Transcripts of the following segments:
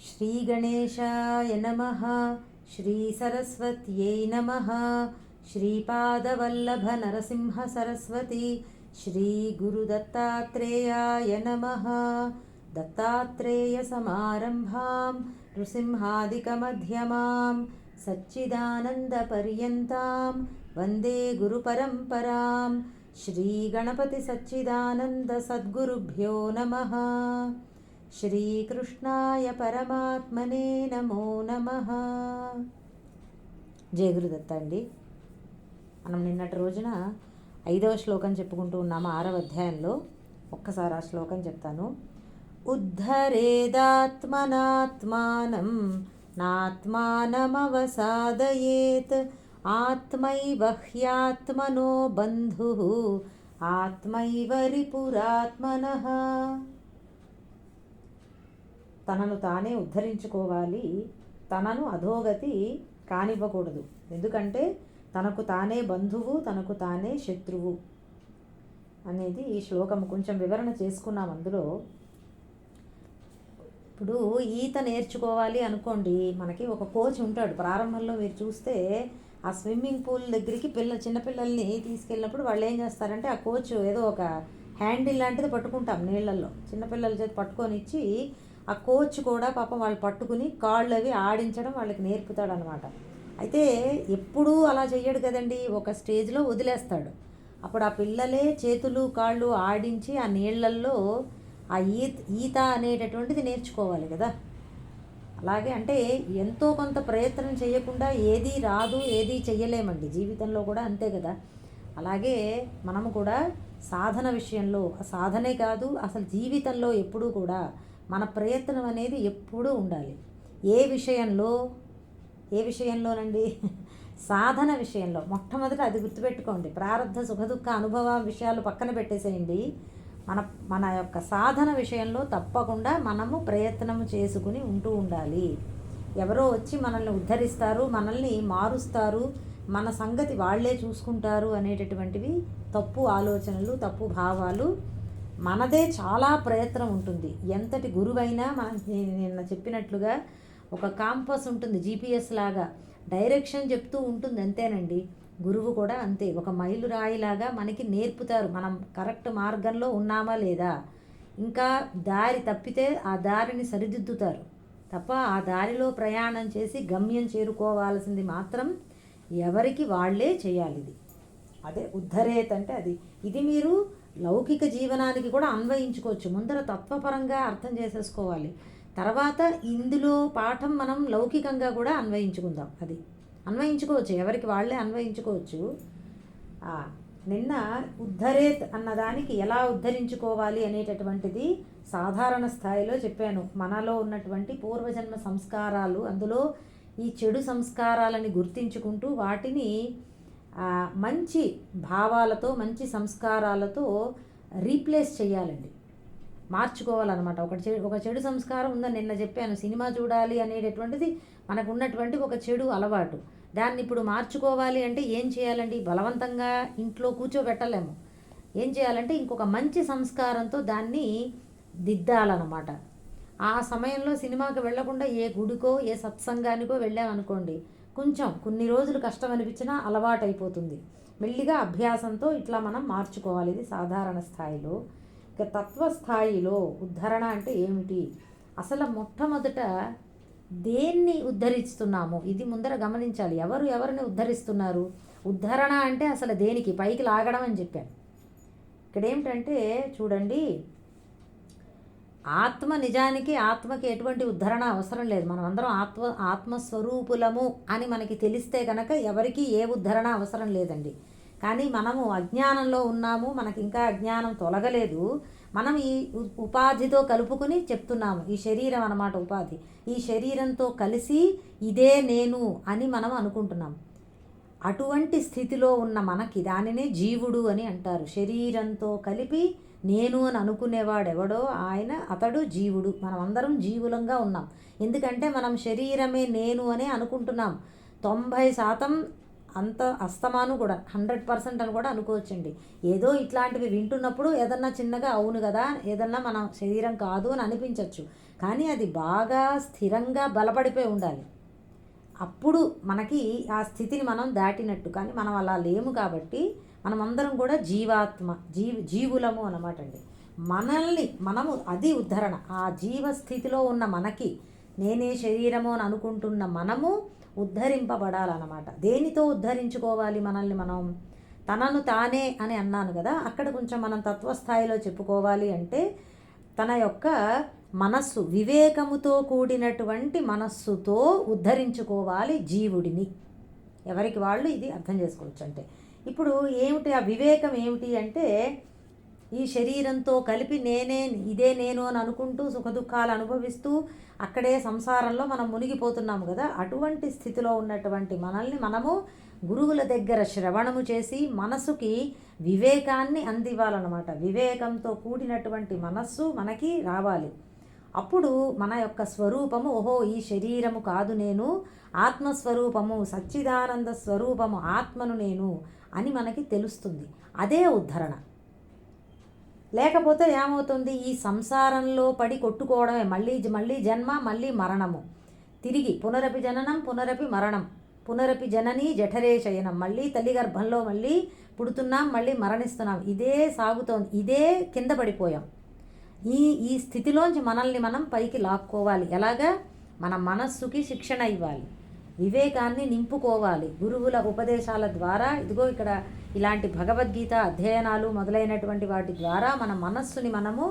श्रीगणेशाय नमः। श्रीसरस्वत्यै नमः। श्रीपादवल्लभनरसिंहसरस्वती श्रीगुरुदत्तात्रेयाय नमः। दत्तात्रेयसमारम्भां नृसिंहादिकमध्यमां सच्चिदानन्दपर्यन्तां वन्दे गुरुपरम्परां। श्रीगणपतिसच्चिदानन्दसद्गुरुभ्यो नमः। శ్రీకృష్ణాయ పరమాత్మనే నమో నమః. జయ గురుదత్త అండి. మనం నిన్నటి రోజున 5వ శ్లోకం చెప్పుకుంటూ ఉన్నాము 6వ అధ్యాయంలో. ఒక్కసారి ఆ శ్లోకం చెప్తాను. ఉద్ధరేదాత్మనాత్మానం నాత్మానమవసాదయేత్ ఆత్మైవ హ్యాత్మనో బంధుః ఆత్మైవ రిపురాత్మనః. తనను తానే ఉద్ధరించుకోవాలి, తనను అధోగతి కానివ్వకూడదు. ఎందుకంటే తనకు తానే బంధువు, తనకు తానే శత్రువు అనేది ఈ శ్లోకం కొంచెం వివరణ చేసుకున్నాం. అందులో ఇప్పుడు ఈత నేర్చుకోవాలి అనుకోండి, మనకి ఒక కోచ్ ఉంటాడు. ప్రారంభంలో మీరు చూస్తే ఆ స్విమ్మింగ్ పూల్ దగ్గరికి చిన్నపిల్లల్ని తీసుకెళ్ళినప్పుడు వాళ్ళు ఏం చేస్తారంటే ఆ కోచ్ ఏదో ఒక హ్యాండిల్ లాంటిది పట్టుకుంటాం నీళ్ళల్లో, చిన్నపిల్లల చేతి పట్టుకొని ఇచ్చి ఆ కోచ్ కూడా పాపం వాళ్ళు పట్టుకుని కాళ్ళు అవి ఆడించడం వాళ్ళకి నేర్పుతాడు అనమాట. అయితే ఎప్పుడూ అలా చెయ్యడు కదండి, ఒక స్టేజ్లో వదిలేస్తాడు. అప్పుడు ఆ పిల్లలే చేతులు కాళ్ళు ఆడించి ఆ నీళ్ళల్లో ఆ ఈత అనేటటువంటిది నేర్చుకోవాలి కదా. అలాగే అంటే ఎంతో కొంత ప్రయత్నం చేయకుండా ఏదీ రాదు, ఏదీ చెయ్యలేమండి. జీవితంలో కూడా అంతే కదా. అలాగే మనము కూడా సాధన విషయంలో, సాధనే కాదు అసలు జీవితంలో ఎప్పుడూ కూడా మన ప్రయత్నం అనేది ఎప్పుడూ ఉండాలి. ఏ విషయంలోనండి? సాధన విషయంలో. మొట్టమొదట అది గుర్తుపెట్టుకోండి. ప్రారంధ సుఖదుఖ అనుభవ విషయాలు పక్కన పెట్టేసేయండి. మన యొక్క సాధన విషయంలో తప్పకుండా మనము ప్రయత్నం చేసుకుని ఉంటూ ఉండాలి. ఎవరో వచ్చి మనల్ని ఉద్ధరిస్తారు, మనల్ని మారుస్తారు, మన సంగతి వాళ్ళే చూసుకుంటారు అనేటటువంటివి తప్పు ఆలోచనలు, తప్పు భావాలు. మనదే చాలా ప్రయత్నం ఉంటుంది. ఎంతటి గురువైనా నిన్న చెప్పినట్లుగా ఒక కాంపస్ ఉంటుంది, జీపీఎస్ లాగా డైరెక్షన్ చెప్తూ ఉంటుంది, అంతేనండి. గురువు కూడా అంతే, ఒక మైలురాయిలాగా మనకి నేర్పుతారు మనం కరెక్ట్ మార్గంలో ఉన్నామా లేదా. ఇంకా దారి తప్పితే ఆ దారిని సరిదిద్దుతారు తప్ప ఆ దారిలో ప్రయాణం చేసి గమ్యం చేరుకోవాల్సింది మాత్రం ఎవరికి వాళ్ళే చేయాలి. ఇది అదే ఉద్ధరేత్ అంటే అది. ఇది మీరు లౌకిక జీవనానికి కూడా అన్వయించుకోవచ్చు. ముందర తత్వపరంగా అర్థం చేసేసుకోవాలి, తర్వాత ఇందులో పాఠం మనం లౌకికంగా కూడా అన్వయించుకుందాం. అది అన్వయించుకోవచ్చు, ఎవరికి వాళ్ళే అన్వయించుకోవచ్చు. నిన్న ఉద్ధరేత్ అన్నదానికి ఎలా ఉద్ధరించుకోవాలి అనేటటువంటిది సాధారణ స్థాయిలో చెప్పాను. మనలో ఉన్నటువంటి పూర్వజన్మ సంస్కారాలు, అందులో ఈ చెడు సంస్కారాలని గుర్తించుకుంటూ వాటిని మంచి భావాలతో, మంచి సంస్కారాలతో రీప్లేస్ చేయాలండి, మార్చుకోవాలన్నమాట. ఒక చెడు సంస్కారం ఉందని నిన్న చెప్పాను. సినిమా చూడాలి అనేటటువంటిది మనకు ఉన్నటువంటి ఒక చెడు అలవాటు. దాన్ని ఇప్పుడు మార్చుకోవాలి అంటే ఏం చేయాలండి? బలవంతంగా ఇంట్లో కూర్చోబెట్టలేము. ఏం చేయాలంటే ఇంకొక మంచి సంస్కారంతో దాన్ని దిద్దాలన్నమాట. ఆ సమయంలో సినిమాకి వెళ్లకుండా ఏ గుడికో ఏ సత్సంగానికో వెళ్ళామనుకోండి, కొంచెం కొన్ని రోజులు కష్టం అనిపించినా అలవాటు అయిపోతుంది. మెల్లిగా అభ్యాసంతో ఇట్లా మనం మార్చుకోవాలి. ఇది సాధారణ స్థాయిలో. ఇక తత్వస్థాయిలో ఉద్ధరణ అంటే ఏమిటి? అసలు మొట్టమొదట దేన్ని ఉద్ధరిస్తున్నాము ఇది ముందర గమనించాలి. ఎవరిని ఉద్ధరిస్తున్నారు? ఉద్ధరణ అంటే అసలు దేనికి? పైకి లాగడం అని చెప్పాను. ఇక్కడ ఏమిటంటే చూడండి, నిజానికి ఆత్మకి ఎటువంటి ఉద్ధరణ అవసరం లేదు. మనం అందరం ఆత్మస్వరూపులము అని మనకి తెలిస్తే కనుక ఎవరికి ఏ ఉద్ధరణ అవసరం లేదండి. కానీ మనము అజ్ఞానంలో ఉన్నాము, మనకి ఇంకా అజ్ఞానం తొలగలేదు. మనం ఈ ఉపాధితో కలుపుకుని చెప్తున్నాము. ఈ శరీరం అన్నమాట ఉపాధి. ఈ శరీరంతో కలిసి ఇదే నేను అని మనం అనుకుంటున్నాం. అటువంటి స్థితిలో ఉన్న మనకి దానినే జీవుడు అని అంటారు. శరీరంతో కలిపి నేను అని అనుకునేవాడెవడో అతడు జీవుడు. మనం అందరం జీవులంగా ఉన్నాం. ఎందుకంటే మనం శరీరమే నేను అనే అనుకుంటున్నాం. 90% అంత అస్తమాను కూడా 100% అని కూడా అనుకోవచ్చండి. ఏదో ఇట్లాంటివి వింటున్నప్పుడు ఏదన్నా చిన్నగా అవును కదా, ఏదన్నా మన శరీరం కాదు అని అనిపించవచ్చు. కానీ అది బాగా స్థిరంగా బలపడిపోయి ఉండాలి. అప్పుడు మనకి ఆ స్థితిని మనం దాటినట్టు. కానీ మనం అలా లేము కాబట్టి మనమందరం కూడా జీవులము అన్నమాట అండి. మనము అది ఉద్ధరణ. ఆ జీవస్థితిలో ఉన్న మనకి నేనే శరీరము అని అనుకుంటున్న మనము ఉద్ధరింపబడాలన్నమాట. దేనితో ఉద్ధరించుకోవాలి మనల్ని మనం? తనను తానే అని అన్నాను కదా, అక్కడ కొంచెం మనం తత్వస్థాయిలో చెప్పుకోవాలి అంటే తన యొక్క మనస్సు, వివేకముతో కూడినటువంటి మనస్సుతో ఉద్ధరించుకోవాలి జీవుడిని. ఎవరికి వాళ్ళు ఇది అర్థం చేసుకోవచ్చు. అంటే ఇప్పుడు ఏమిటి ఆ వివేకం ఏమిటి అంటే, ఈ శరీరంతో కలిపి ఇదే నేను అని అనుకుంటూ సుఖదుఖాలు అనుభవిస్తూ అక్కడే సంసారంలో మనం మునిగిపోతున్నాము కదా. అటువంటి స్థితిలో ఉన్నటువంటి మనల్ని మనము గురువుల దగ్గర శ్రవణము చేసి మనసుకి వివేకాన్ని అందివ్వాలన్నమాట. వివేకంతో కూడినటువంటి మనస్సు మనకి రావాలి. అప్పుడు మన యొక్క స్వరూపము, ఓహో ఈ శరీరము కాదు నేను, ఆత్మస్వరూపము, సచ్చిదానంద స్వరూపము, ఆత్మను నేను అని మనకి తెలుస్తుంది. అదే ఉద్ధరణ. లేకపోతే ఏమవుతుంది? ఈ సంసారంలో పడి కొట్టుకోవడమే, మళ్ళీ జన్మ, మళ్ళీ మరణము, తిరిగి పునరపి జననం పునరపి మరణం, పునరపి జనని జఠరే శయనం, మళ్ళీ తల్లి గర్భంలో మళ్ళీ పుడుతున్నాం, మళ్ళీ మరణిస్తున్నాం. ఇదే సాగుతోంది. ఇదే కింద పడిపోయాం. ఈ స్థితిలోంచి మనల్ని మనం పైకి లాక్కోవాలి. ఎలాగా? మన మనస్సుకి శిక్షణ ఇవ్వాలి, వివేకాన్ని నింపుకోవాలి గురువుల ఉపదేశాల ద్వారా. ఇదిగో ఇక్కడ ఇలాంటి భగవద్గీత అధ్యయనాలు మొదలైనటువంటి వాటి ద్వారా మన మనస్సుని మనము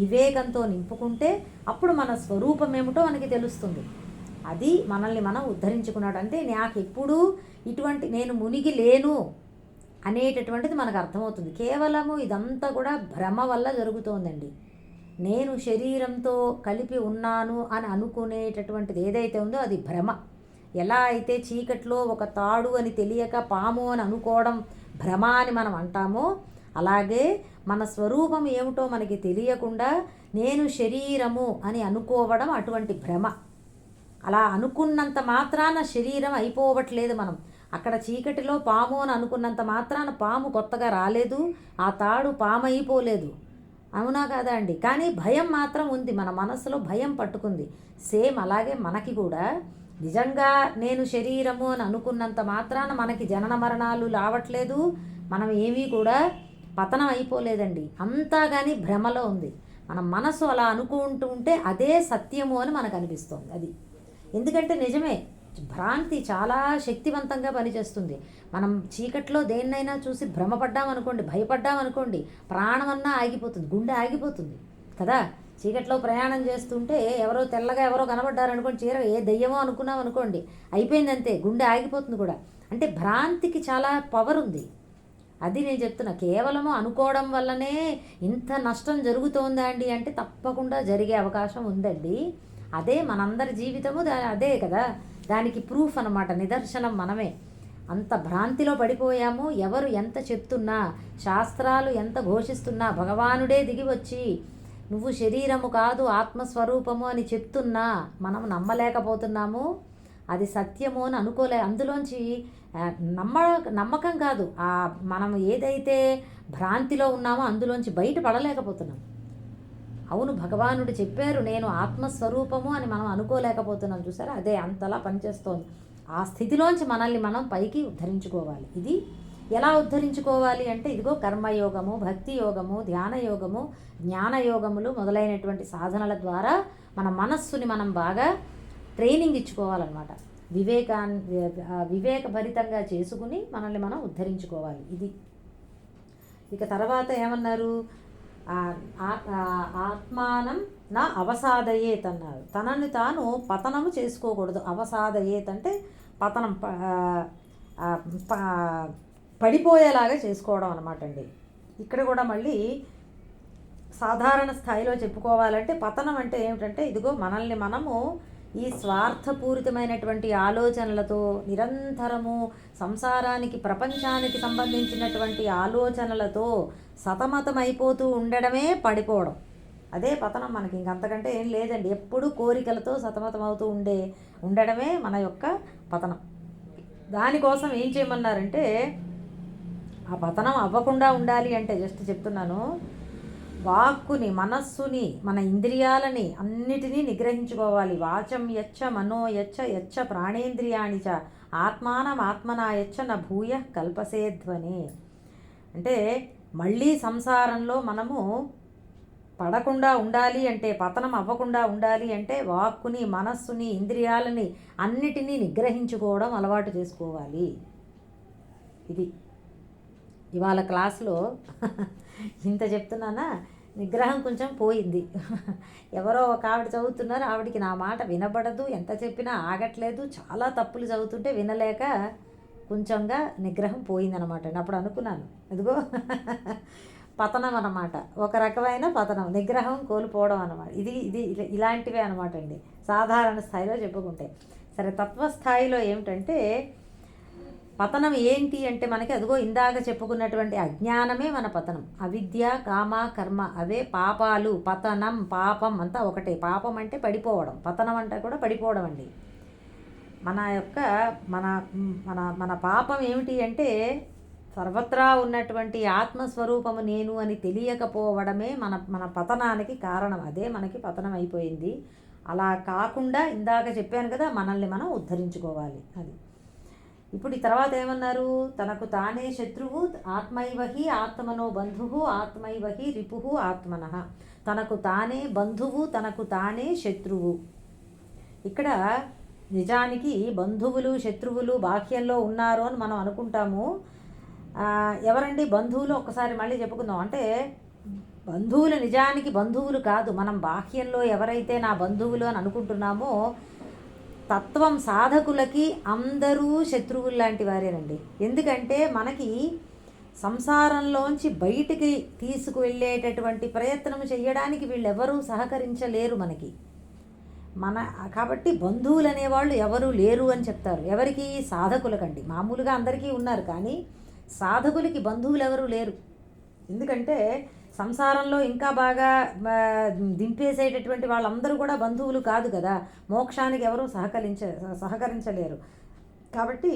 వివేకంతో నింపుకుంటే అప్పుడు మన స్వరూపం ఏమిటో మనకి తెలుస్తుంది. అది మనల్ని మనం ఉద్ధరించుకున్నాడు. అంటే నాకు ఎప్పుడూ ఇటువంటి నేను మునిగి లేను అనేటటువంటిది మనకు అర్థమవుతుంది. కేవలము ఇదంతా కూడా భ్రమ వల్ల జరుగుతోందండి. నేను శరీరంతో కలిపి ఉన్నాను అని అనుకునేటటువంటిది ఏదైతే ఉందో అది భ్రమ. ఎలా అయితే చీకట్లో ఒక తాడు అని తెలియక పాము అని అనుకోవడం భ్రమ అని మనం అంటామో, అలాగే మన స్వరూపం ఏమిటో మనకి తెలియకుండా నేను శరీరము అని అనుకోవడం అటువంటి భ్రమ. అలా అనుకున్నంత మాత్రాన శరీరం అయిపోవట్లేదు. మనం అక్కడ చీకటిలో పాము అని అనుకున్నంత మాత్రాన పాము కొత్తగా రాలేదు, ఆ తాడు పాము అయిపోలేదు. అవునా కాదా అండి? కానీ భయం మాత్రం ఉంది, మన మనసులో భయం పట్టుకుంది. సేమ్ అలాగే మనకి కూడా నిజంగా నేను శరీరము అని అనుకున్నంత మాత్రాన మనకి జనన మరణాలు రావట్లేదు, మనం ఏమీ కూడా పతనం అయిపోలేదండి. అంతా కానీ భ్రమలో ఉంది. మన మనసు అలా అనుకుంటూ ఉంటే అదే సత్యము అని మనకు అనిపిస్తుంది. అది ఎందుకంటే నిజమే, భ్రాంతి చాలా శక్తివంతంగా పనిచేస్తుంది. మనం చీకట్లో దేన్నైనా చూసి భ్రమపడ్డామనుకోండి, భయపడ్డామనుకోండి, ప్రాణమన్నా ఆగిపోతుంది, గుండె ఆగిపోతుంది కదా. చీకట్లో ప్రయాణం చేస్తుంటే ఎవరో తెల్లగా ఎవరో కనబడ్డారనుకోండి, ఏ దెయ్యమో అనుకున్నాం అనుకోండి, అయిపోయిందంతే, గుండె ఆగిపోతుంది కూడా. అంటే భ్రాంతికి చాలా పవర్ ఉంది. అది నేను చెప్తున్నా. కేవలము అనుకోవడం వల్లనే ఇంత నష్టం జరుగుతోందా అండి అంటే తప్పకుండా జరిగే అవకాశం ఉందండి. అదే మనందరి జీవితము అదే కదా, దానికి ప్రూఫ్ అన్నమాట, నిదర్శనం మనమే. అంత భ్రాంతిలో పడిపోయాము. ఎవరు ఎంత చెప్తున్నా, శాస్త్రాలు ఎంత ఘోషిస్తున్నా, భగవానుడే దిగి వచ్చి నువ్వు శరీరము కాదు ఆత్మస్వరూపము అని చెప్తున్నా మనం నమ్మలేకపోతున్నాము. అది సత్యము అని అందులోంచి నమ్మకం కాదు, మనం ఏదైతే భ్రాంతిలో ఉన్నామో అందులోంచి బయటపడలేకపోతున్నాం. అవును, భగవానుడు చెప్పారు నేను ఆత్మస్వరూపము అని మనం అనుకోలేకపోతున్నాం. చూసారా, అదే అంతలా పనిచేస్తోంది. ఆ స్థితిలోంచి మనల్ని మనం పైకి ఉద్ధరించుకోవాలి. ఇది ఎలా ఉద్ధరించుకోవాలి అంటే ఇదిగో కర్మయోగము, భక్తి యోగము, ధ్యాన యోగము, జ్ఞానయోగములు మొదలైనటువంటి సాధనల ద్వారా మన మనస్సుని మనం బాగా ట్రైనింగ్ ఇచ్చుకోవాలన్నమాట. వివేకభరితంగా చేసుకుని మనల్ని మనం ఉద్ధరించుకోవాలి. ఇది ఇక తర్వాత ఏమన్నారు? ఆత్మానం నా అవసాదయేత్ అన్నారు. తనని తాను పతనము చేసుకోకూడదు. అవసాదయేత్ అంటే పతనం, పడిపోయేలాగా చేసుకోవడం అనమాట అండి. ఇక్కడ కూడా మళ్ళీ సాధారణ స్థాయిలో చెప్పుకోవాలంటే పతనం అంటే ఏమిటంటే ఇదిగో మనల్ని మనము ఈ స్వార్థపూరితమైనటువంటి ఆలోచనలతో నిరంతరము సంసారానికి, ప్రపంచానికి సంబంధించినటువంటి ఆలోచనలతో సతమతమైపోతూ ఉండడమే పడిపోవడం. అదే పతనం. మనకి ఇంకంతకంటే ఏం లేదండి. ఎప్పుడు కోరికలతో సతమతమవుతూ ఉండడమే మన యొక్క పతనం. దానికోసం ఏం చేయమన్నారంటే, ఆ పతనం అవ్వకుండా ఉండాలి అంటే జస్ట్ చెప్తున్నాను, వాక్కుని, మనస్సుని, మన ఇంద్రియాలని అన్నిటినీ నిగ్రహించుకోవాలి. వాచం యచ్చ మనో యచ్చ యచ్చ ప్రాణేంద్రియాణి చ ఆత్మానమాత్మనా యచ్చ న భూయ కల్పసేధ్వని. అంటే మళ్ళీ సంసారంలో మనము పడకుండా ఉండాలి అంటే, పతనం అవ్వకుండా ఉండాలి అంటే వాక్కుని, మనస్సుని, ఇంద్రియాలని అన్నిటినీ నిగ్రహించుకోవడం అలవాటు చేసుకోవాలి. ఇది ఇవాళ క్లాస్లో ఇంత చెప్తున్నానా, నిగ్రహం కొంచెం పోయింది. ఎవరో ఒక ఆవిడ చదువుతున్నారు, ఆవిడికి నా మాట వినబడదు, ఎంత చెప్పినా ఆగట్లేదు, చాలా తప్పులు చదువుతుంటే వినలేక కొంచెంగా నిగ్రహం పోయిందనమాట. అప్పుడు అనుకున్నాను, అదిగో పతనం అన్నమాట, ఒక రకమైన పతనం, నిగ్రహం కోల్పోవడం అన్నమాట. ఇది ఇది ఇలాంటివే అనమాట అండి, సాధారణ స్థాయిలో చెప్పుకుంటే. సరే, తత్వస్థాయిలో ఏమిటంటే పతనం ఏంటి అంటే మనకి అదిగో ఇందాక చెప్పుకున్నటువంటి అజ్ఞానమే మన పతనం. అవిద్య, కామ, కర్మ అవే పాపాలు. పతనం, పాపం అంతా ఒకటే. పాపం అంటే పడిపోవడం, పతనం అంటే కూడా పడిపోవడం అండి. మన యొక్క మన మన మన పాపం ఏమిటి అంటే సర్వత్రా ఉన్నటువంటి ఆత్మస్వరూపము నేను అని తెలియకపోవడమే మన మన పతనానికి కారణం. అదే మనకి పతనం అయిపోయింది. అలా కాకుండా ఇందాక చెప్పాను కదా, మనల్ని మనం ఉద్ధరించుకోవాలి. అది ఇప్పుడు ఈ తర్వాత ఏమన్నారు, తనకు తానే శత్రువు ఆత్మైవహి ఆత్మనో బంధువు ఆత్మైవహి రిపుహు ఆత్మనః. తనకు తానే బంధువు, తనకు తానే శత్రువు. ఇక్కడ నిజానికి బంధువులు శత్రువులు బాహ్యంలో ఉన్నారు అని మనం అనుకుంటాము. ఎవరండి బంధువులు? ఒక్కసారి మళ్ళీ చెప్పుకుందాం. అంటే బంధువులు నిజానికి బంధువులు కాదు. మనం బాహ్యంలో ఎవరైతే నా బంధువులు అని అనుకుంటున్నామో తత్వం సాధకులకి అందరూ శత్రువులు లాంటి వారేనండి. ఎందుకంటే మనకి సంసారంలోంచి బయటికి తీసుకువెళ్ళేటటువంటి ప్రయత్నం చేయడానికి వీళ్ళెవరూ సహకరించలేరు మనకి. కాబట్టి బంధువులు అనేవాళ్ళు ఎవరూ లేరు అని చెప్తారు. ఎవరికి? సాధకులకండి. మామూలుగా అందరికీ ఉన్నారు, కానీ సాధకులకి బంధువులు ఎవరూ లేరు. ఎందుకంటే సంసారంలో ఇంకా బాగా దింపేసేటటువంటి వాళ్ళందరూ కూడా బంధువులు కాదు కదా. మోక్షానికి ఎవరూ సహకరించలేరు. కాబట్టి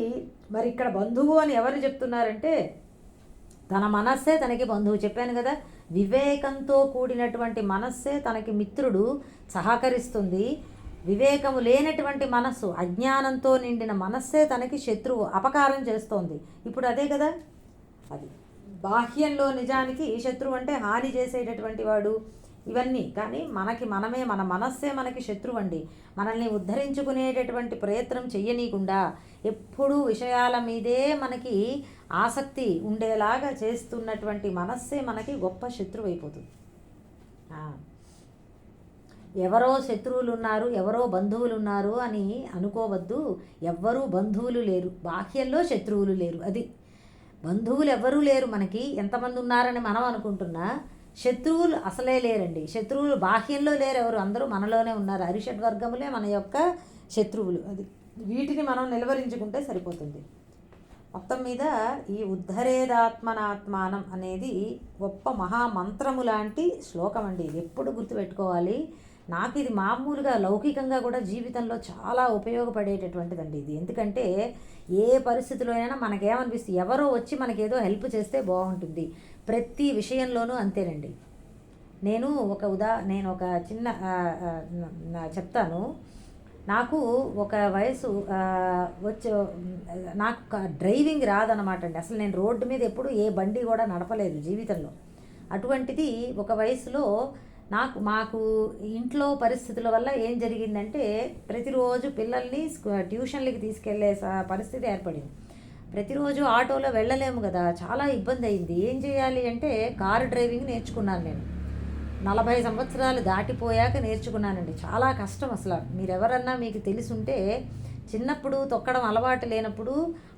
మరి ఇక్కడ బంధువు అని ఎవరు చెప్తున్నారంటే తన మనస్సే తనకి బంధువు. చెప్పాను కదా, వివేకంతో కూడినటువంటి మనస్సే తనకి మిత్రుడు, సహకరిస్తుంది. వివేకము లేనటువంటి మనస్సు, అజ్ఞానంతో నిండిన మనస్సే తనకి శత్రువు, అపకారం చేస్తోంది. ఇప్పుడు అదే కదా, అది బాహ్యంలో నిజానికి శత్రువు అంటే హాని చేసేటటువంటి వాడు, ఇవన్నీ. కానీ మనమే మన మనస్సే మనకి శత్రువు అండి. మనల్ని ఉద్ధరించుకునేటటువంటి ప్రయత్నం చెయ్యనీయకుండా ఎప్పుడూ విషయాల మీదే మనకి ఆసక్తి ఉండేలాగా చేస్తున్నటువంటి మనస్సే మనకి గొప్ప శత్రువు అయిపోతుంది. ఎవరో శత్రువులు ఉన్నారు, ఎవరో బంధువులు ఉన్నారు అని అనుకోవద్దు. ఎవ్వరూ బంధువులు లేరు, బాహ్యంలో శత్రువులు లేరు. అది బంధువులు ఎవ్వరూ లేరు మనకి. ఎంతమంది ఉన్నారని మనం అనుకుంటున్నా శత్రువులు అసలే లేరండి. శత్రువులు బాహ్యంలో లేరు, ఎవరు, అందరూ మనలోనే ఉన్నారు. అరిషడ్వర్గములే మన యొక్క శత్రువులు. అది వీటిని మనం నిలవరించుకుంటే సరిపోతుంది. మొత్తం మీద ఈ ఉద్ధరేదాత్మనాత్మానం అనేది గొప్ప మహామంత్రము లాంటి శ్లోకం అండి. ఇది ఎప్పుడు గుర్తుపెట్టుకోవాలి. నాకు ఇది మామూలుగా లౌకికంగా కూడా జీవితంలో చాలా ఉపయోగపడేటటువంటిదండి ఇది. ఎందుకంటే ఏ పరిస్థితిలో అయినా మనకేమనిపిస్తుంది, ఎవరో వచ్చి మనకేదో హెల్ప్ చేస్తే బాగుంటుంది. ప్రతి విషయంలోనూ అంతేనండి. నేను ఒక చిన్న చెప్తాను. నాకు ఒక వయసు నాకు డ్రైవింగ్ రాదనమాట అండి. అసలు నేను రోడ్డు మీద ఎప్పుడు ఏ బండి కూడా నడపలేదు జీవితంలో. అటువంటిది ఒక వయసులో మాకు ఇంట్లో పరిస్థితుల వల్ల ఏం జరిగిందంటే ప్రతిరోజు పిల్లల్ని ట్యూషన్లకి తీసుకెళ్లే పరిస్థితి ఏర్పడింది. ప్రతిరోజు ఆటోలో వెళ్ళలేము కదా, చాలా ఇబ్బంది అయింది. ఏం చేయాలి అంటే కారు డ్రైవింగ్ నేర్చుకున్నాను నేను. 40 సంవత్సరాలు దాటిపోయాక నేర్చుకున్నానండి. చాలా కష్టం అసలు. మీరెవరన్నా మీకు తెలుసుంటే, చిన్నప్పుడు తొక్కడం అలవాటు లేనప్పుడు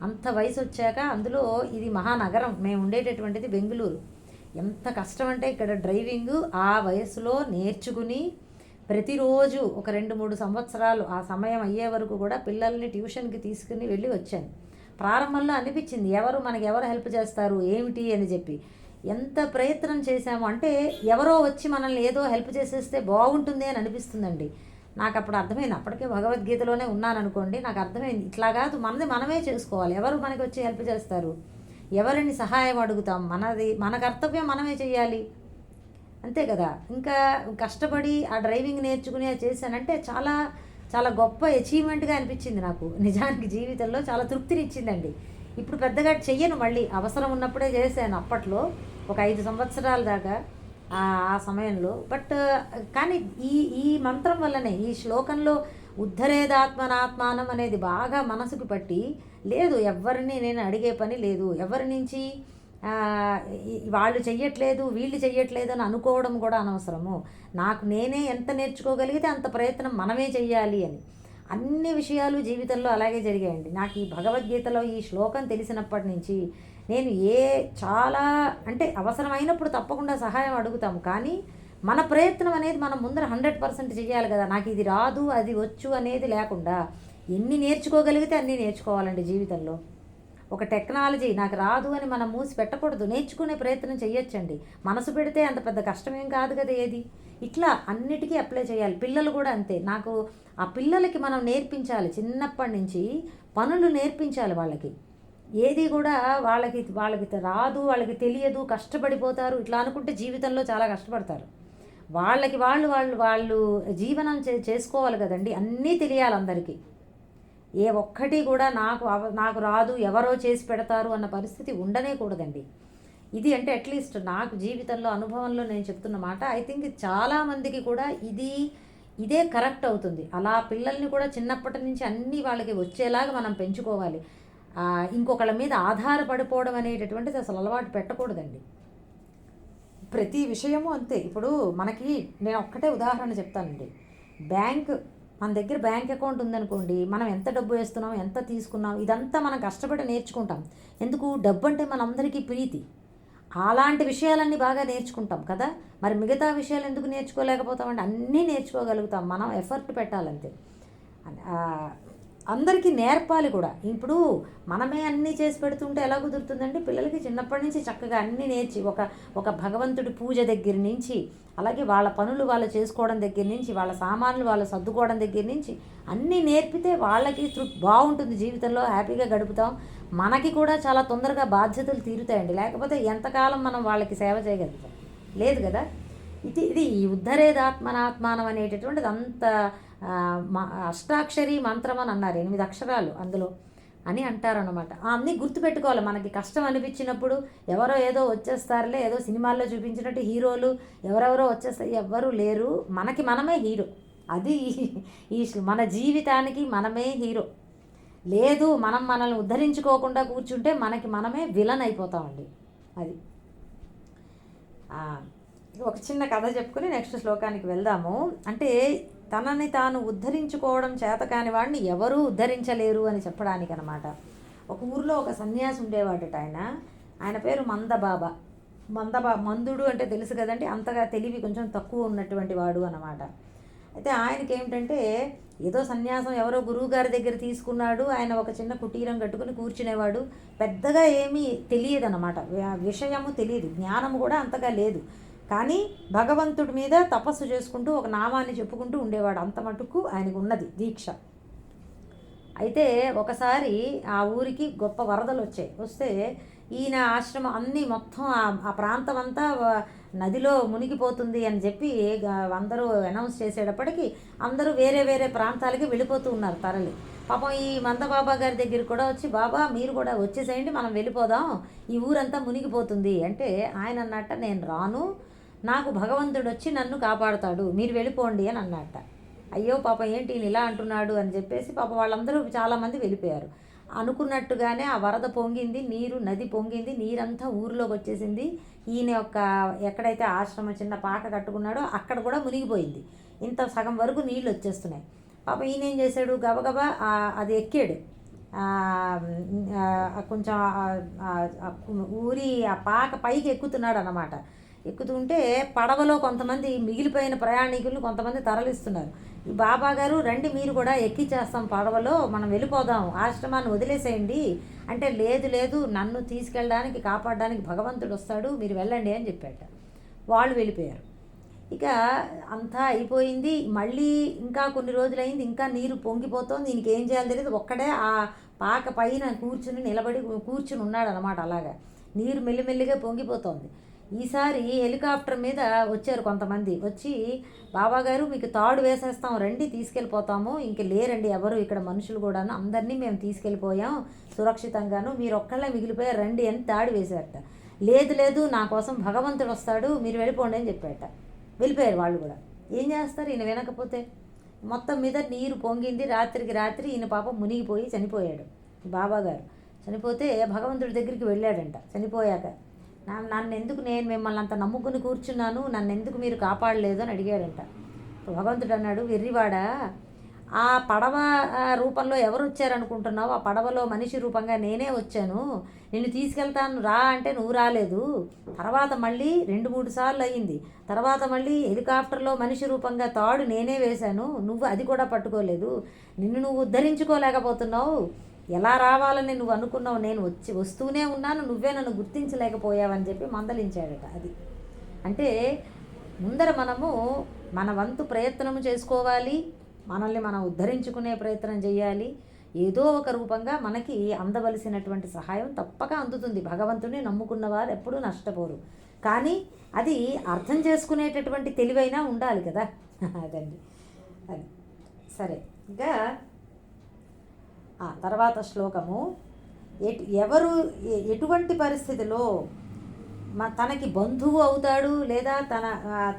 అంత వయసు వచ్చాక, అందులో ఇది మహానగరం, మేము ఉండేటటువంటిది బెంగళూరు, ఎంత కష్టం అంటే ఇక్కడ డ్రైవింగు ఆ వయసులో నేర్చుకుని ప్రతిరోజు ఒక 2-3 సంవత్సరాలు ఆ సమయం అయ్యే వరకు కూడా పిల్లల్ని ట్యూషన్కి తీసుకుని వెళ్ళి వచ్చాను. ప్రారంభంలో అనిపించింది మనకి ఎవరు హెల్ప్ చేస్తారు ఏమిటి అని చెప్పి. ఎంత ప్రయత్నం చేశాము అంటే ఎవరో వచ్చి మనల్ని ఏదో హెల్ప్ చేసేస్తే బాగుంటుంది అని అనిపిస్తుందండి. నాకు అప్పుడు అర్థమైంది. అప్పటికే భగవద్గీతలోనే ఉన్నాను అనుకోండి. నాకు అర్థమైంది, ఇట్లా కాదు, మనమే చేసుకోవాలి. ఎవరు మనకి వచ్చి హెల్ప్ చేస్తారు? ఎవరిని సహాయం అడుగుతాం? మన కర్తవ్యం మనమే చేయాలి. అంతే కదా. ఇంకా కష్టపడి ఆ డ్రైవింగ్ నేర్చుకుని అది చేశానంటే చాలా చాలా గొప్ప అచీవ్మెంట్గా అనిపించింది నాకు. నిజానికి జీవితంలో చాలా తృప్తినిచ్చిందండి. ఇప్పుడు పెద్దగా చెయ్యను, మళ్ళీ అవసరం ఉన్నప్పుడే చేశాను అప్పట్లో ఒక 5 సంవత్సరాల దాకా ఆ సమయంలో. బట్ కానీ ఈ ఈ మంత్రం వల్లనే, ఈ శ్లోకంలో ఉద్ధరేదాత్మనాత్మానం అనేది బాగా మనసుకు పట్టి, లేదు ఎవరిని నేను అడిగే పని లేదు, ఎవరి నుంచి వాళ్ళు చెయ్యట్లేదు వీళ్ళు చెయ్యట్లేదు అని అనుకోవడం కూడా అనవసరము. నాకు నేనే ఎంత నేర్చుకోగలిగితే అంత ప్రయత్నం మనమే చెయ్యాలి అని. అన్ని విషయాలు జీవితంలో అలాగే జరిగాయండి. నాకు ఈ భగవద్గీతలో ఈ శ్లోకం తెలిసినప్పటి నుంచి నేను చాలా అంటే అవసరమైనప్పుడు తప్పకుండా సహాయం అడుగుతాము, కానీ మన ప్రయత్నం అనేది మనం ముందర 100% చేయాలి కదా. నాకు ఇది రాదు అది వచ్చు అనేది లేకుండా ఎన్ని నేర్చుకోగలిగితే అన్నీ నేర్చుకోవాలండి జీవితంలో. ఒక టెక్నాలజీ నాకు రాదు అని మనం మూసి పెట్టకూడదు, నేర్చుకునే ప్రయత్నం చేయొచ్చండి. మనసు పెడితే అంత పెద్ద కష్టమేం కాదు కదా ఏది. ఇట్లా అన్నిటికీ అప్లై చేయాలి. పిల్లలు కూడా అంతే. నాకు ఆ పిల్లలకి మనం నేర్పించాలి, చిన్నప్పటి నుంచి పనులు నేర్పించాలి వాళ్ళకి. ఏది కూడా వాళ్ళకి వాళ్ళకి రాదు, వాళ్ళకి తెలియదు, కష్టపడిపోతారు ఇట్లా అనుకుంటే జీవితంలో చాలా కష్టపడతారు. వాళ్ళకి వాళ్ళు వాళ్ళు వాళ్ళు జీవనం చేసుకోవాలి కదండి. అన్నీ తెలియాలి అందరికీ. ఏ ఒక్కటి కూడా నాకు రాదు, ఎవరో చేసి పెడతారు అన్న పరిస్థితి ఉండనే కూడదండి. ఇది అంటే అట్లీస్ట్ నాకు జీవితంలో అనుభవంలో నేను చెప్తున్న మాట. ఐ థింక్ చాలామందికి కూడా ఇదే కరెక్ట్ అవుతుంది. అలా పిల్లల్ని కూడా చిన్నప్పటి నుంచి అన్నీ వాళ్ళకి వచ్చేలాగా మనం పెంచుకోవాలి. ఇంకొకళ్ళ మీద ఆధారపడిపోవడం అనేటటువంటిది అసలు అలవాటు పెట్టకూడదండి. ప్రతి విషయము అంతే. ఇప్పుడు మనకి నేను ఒక్కటే ఉదాహరణ చెప్తానండి. మన దగ్గర బ్యాంక్ అకౌంట్ ఉందనుకోండి, మనం ఎంత డబ్బు వేస్తున్నాం, ఎంత తీసుకున్నాం, ఇదంతా మనం కష్టపడి నేర్చుకుంటాం. ఎందుకు? డబ్బు అంటే మనందరికీ ప్రీతి. అలాంటి విషయాలన్నీ బాగా నేర్చుకుంటాం కదా. మరి మిగతా విషయాలు ఎందుకు నేర్చుకోలేకపోతామంటే అన్నీ నేర్చుకోగలుగుతాం, మనం ఎఫర్ట్ పెట్టాలంతే. అందరికీ నేర్పాలి కూడా. ఇప్పుడు మనమే అన్నీ చేసి పెడుతుంటే ఎలా కుదురుతుందండి? పిల్లలకి చిన్నప్పటి నుంచి చక్కగా అన్నీ నేర్చి ఒక భగవంతుడి పూజ దగ్గర నుంచి, అలాగే వాళ్ళ పనులు వాళ్ళు చేసుకోవడం దగ్గర నుంచి, వాళ్ళ సామాన్లు వాళ్ళు సర్దుకోవడం దగ్గర నుంచి అన్నీ నేర్పితే వాళ్ళకి బాగుంటుంది, జీవితంలో హ్యాపీగా గడుపుతాం. మనకి కూడా చాలా తొందరగా బాధ్యతలు తీరుతాయండి. లేకపోతే ఎంతకాలం మనం వాళ్ళకి సేవ చేయగలుగుతాం? లేదు కదా. ఇది ఈ ఉద్ధరేదాత్మనాత్మానం అనేటటువంటిది అంత అష్టాక్షరి మంత్రం అని అన్నారు, 8 అక్షరాలు అందులో అని అంటారనమాట. అన్నీ గుర్తుపెట్టుకోవాలి. మనకి కష్టం అనిపించినప్పుడు ఎవరో ఏదో వచ్చేస్తారులే, ఏదో సినిమాల్లో చూపించినట్టు హీరోలు ఎవరెవరో వచ్చేస్తారు, ఎవ్వరూ లేరు. మనకి మనమే హీరో. అది ఈ మన జీవితానికి మనమే హీరో. లేదు మనల్ని ఉద్ధరించుకోకుండా కూర్చుంటే మనకి మనమే విలన్ అయిపోతామండి. అది ఒక చిన్న కథ చెప్పుకుని నెక్స్ట్ శ్లోకానికి వెళ్దాము. అంటే తనని తాను ఉద్ధరించుకోవడం చేత కాని వాడిని ఎవరూ ఉద్ధరించలేరు అని చెప్పడానికి అనమాట. ఒక ఊరిలో ఒక సన్యాసి ఉండేవాడట. ఆయన పేరు మందబాబా. మందుడు అంటే తెలుసు కదండి, అంతగా తెలివి కొంచెం తక్కువ ఉన్నటువంటి వాడు అన్నమాట. అయితే ఆయనకి ఏమిటంటే ఏదో సన్యాసం ఎవరో గురువుగారి దగ్గర తీసుకున్నాడు. ఆయన ఒక చిన్న కుటీరం కట్టుకుని కూర్చునేవాడు. పెద్దగా ఏమీ తెలియదు అన్నమాట, విషయము తెలియదు, జ్ఞానము కూడా అంతగా లేదు. కానీ భగవంతుడి మీద తపస్సు చేసుకుంటూ ఒక నామాన్ని చెప్పుకుంటూ ఉండేవాడు. అంత మటుకు ఆయనకు ఉన్నది దీక్ష. అయితే ఒకసారి ఆ ఊరికి గొప్ప వరదలు వస్తే ఈయన ఆశ్రమం అన్నీ మొత్తం ఆ ప్రాంతం అంతా నదిలో మునిగిపోతుంది అని చెప్పి అందరూ అనౌన్స్ చేసేటప్పటికి అందరూ వేరే వేరే ప్రాంతాలకి వెళ్ళిపోతూ ఉన్నారు తరలి. పాపం ఈ మందబాబా గారి దగ్గర కూడా వచ్చి, బాబా మీరు కూడా వచ్చేసేయండి, మనం వెళ్ళిపోదాం, ఈ ఊరంతా మునిగిపోతుంది అంటే ఆయన అన్నట్ట, నేను రాను, నాకు భగవంతుడు వచ్చి నన్ను కాపాడుతాడు, మీరు వెళ్ళిపోండి అని అన్నట్ట. అయ్యో పాపం ఏంటి ఇలా అంటున్నాడు అని చెప్పేసి పాపం వాళ్ళందరూ చాలామంది వెళ్ళిపోయారు. అనుకున్నట్టుగానే ఆ వరద పొంగింది, నది పొంగింది, నీరంతా ఊరిలోకి వచ్చేసింది. ఈయన యొక్క ఎక్కడైతే ఆశ్రమం చిన్న పాక కట్టుకున్నాడో అక్కడ కూడా మునిగిపోయింది. ఇంత సగం వరకు నీళ్ళు వచ్చేస్తున్నాయి. పాపం ఈయన ఏం చేశాడు, గబగబా అది ఎక్కాడు. కొంచెం ఊరి ఆ పాక పైకి ఎక్కుతున్నాడు అన్నమాట. ఎక్కుతుంటే పడవలో కొంతమంది మిగిలిపోయిన ప్రయాణికులు కొంతమంది తరలిస్తున్నారు. ఈ బాబా గారు రండి, మీరు కూడా ఎక్కిచ్చేస్తాం పడవలో, మనం వెళ్ళిపోదాం, ఆశ్రమాన్ని వదిలేసేయండి అంటే, లేదు నన్ను తీసుకెళ్ళడానికి కాపాడడానికి భగవంతుడు వస్తాడు, మీరు వెళ్ళండి అని చెప్పాట. వాళ్ళు వెళ్ళిపోయారు. ఇక అంతా అయిపోయింది. మళ్ళీ ఇంకా కొన్ని రోజులైంది, ఇంకా నీరు పొంగిపోతుంది. దీనికి ఏం చేయాలో తెలియదు. ఒక్కడే ఆ పాక పైన కూర్చుని ఉన్నాడు అనమాట. అలాగా నీరు మెల్లిమెల్లిగా పొంగిపోతుంది. ఈసారి హెలికాప్టర్ మీద వచ్చారు కొంతమంది. వచ్చి, బాబాగారు మీకు తాడు వేసేస్తాం రండి, తీసుకెళ్ళిపోతాము, ఇంక లేరండి ఎవరు ఇక్కడ మనుషులు కూడాను, అందరినీ మేము తీసుకెళ్ళిపోయాం సురక్షితంగాను, మీరు ఒక్కళ్ళే మిగిలిపోయారు రండి అని తాడు వేశారట. లేదు లేదు, నా కోసం భగవంతుడు వస్తాడు, మీరు వెళ్ళిపోండి అని చెప్పారట. వెళ్ళిపోయారు వాళ్ళు కూడా. ఏం చేస్తారు ఈయన వినకపోతే? మొత్తం మీద నీరు పొంగింది. రాత్రికి రాత్రి ఈయన పాపం మునిగిపోయి చనిపోయాడు. బాబాగారు చనిపోతే భగవంతుడి దగ్గరికి వెళ్ళాడంట. చనిపోయాక నన్ను ఎందుకు, నేను మిమ్మల్ని అంత నమ్ముకుని కూర్చున్నాను, నన్ను ఎందుకు మీరు కాపాడలేదు అని అడిగాడంట. భగవంతుడు అన్నాడు, వెర్రివాడా, ఆ పడవ రూపంలో ఎవరు వచ్చారనుకుంటున్నావు? ఆ పడవలో మనిషి రూపంగా నేనే వచ్చాను, నిన్ను తీసుకెళ్తాను రా అంటే నువ్వు రాలేదు. తర్వాత మళ్ళీ 2-3 సార్లు అయ్యింది. తర్వాత మళ్ళీ హెలికాప్టర్లో మనిషి రూపంగా తాడు నేనే వేశాను, నువ్వు అది కూడా పట్టుకోలేదు. నిన్ను నువ్వు ఉద్ధరించుకోలేకపోతున్నావు. ఎలా రావాలని నువ్వు అనుకున్నావు? నేను వస్తూనే ఉన్నాను, నువ్వే నన్ను గుర్తించలేకపోయావని చెప్పి మందలించాడట. అది అంటే ముందర మనము మన వంతు ప్రయత్నము చేసుకోవాలి, మనల్ని మనం ఉద్ధరించుకునే ప్రయత్నం చేయాలి. ఏదో ఒక రూపంగా మనకి అందవలసినటువంటి సహాయం తప్పక అందుతుంది. భగవంతుని నమ్ముకున్న వారు ఎప్పుడూ నష్టపోరు. కానీ అది అర్థం చేసుకునేటటువంటి తెలివైనా ఉండాలి కదా. అదండి అది. సరే, ఇంకా తర్వాత శ్లోకము, ఎవరు ఎటువంటి పరిస్థితిలో తనకి బంధువు అవుతాడు లేదా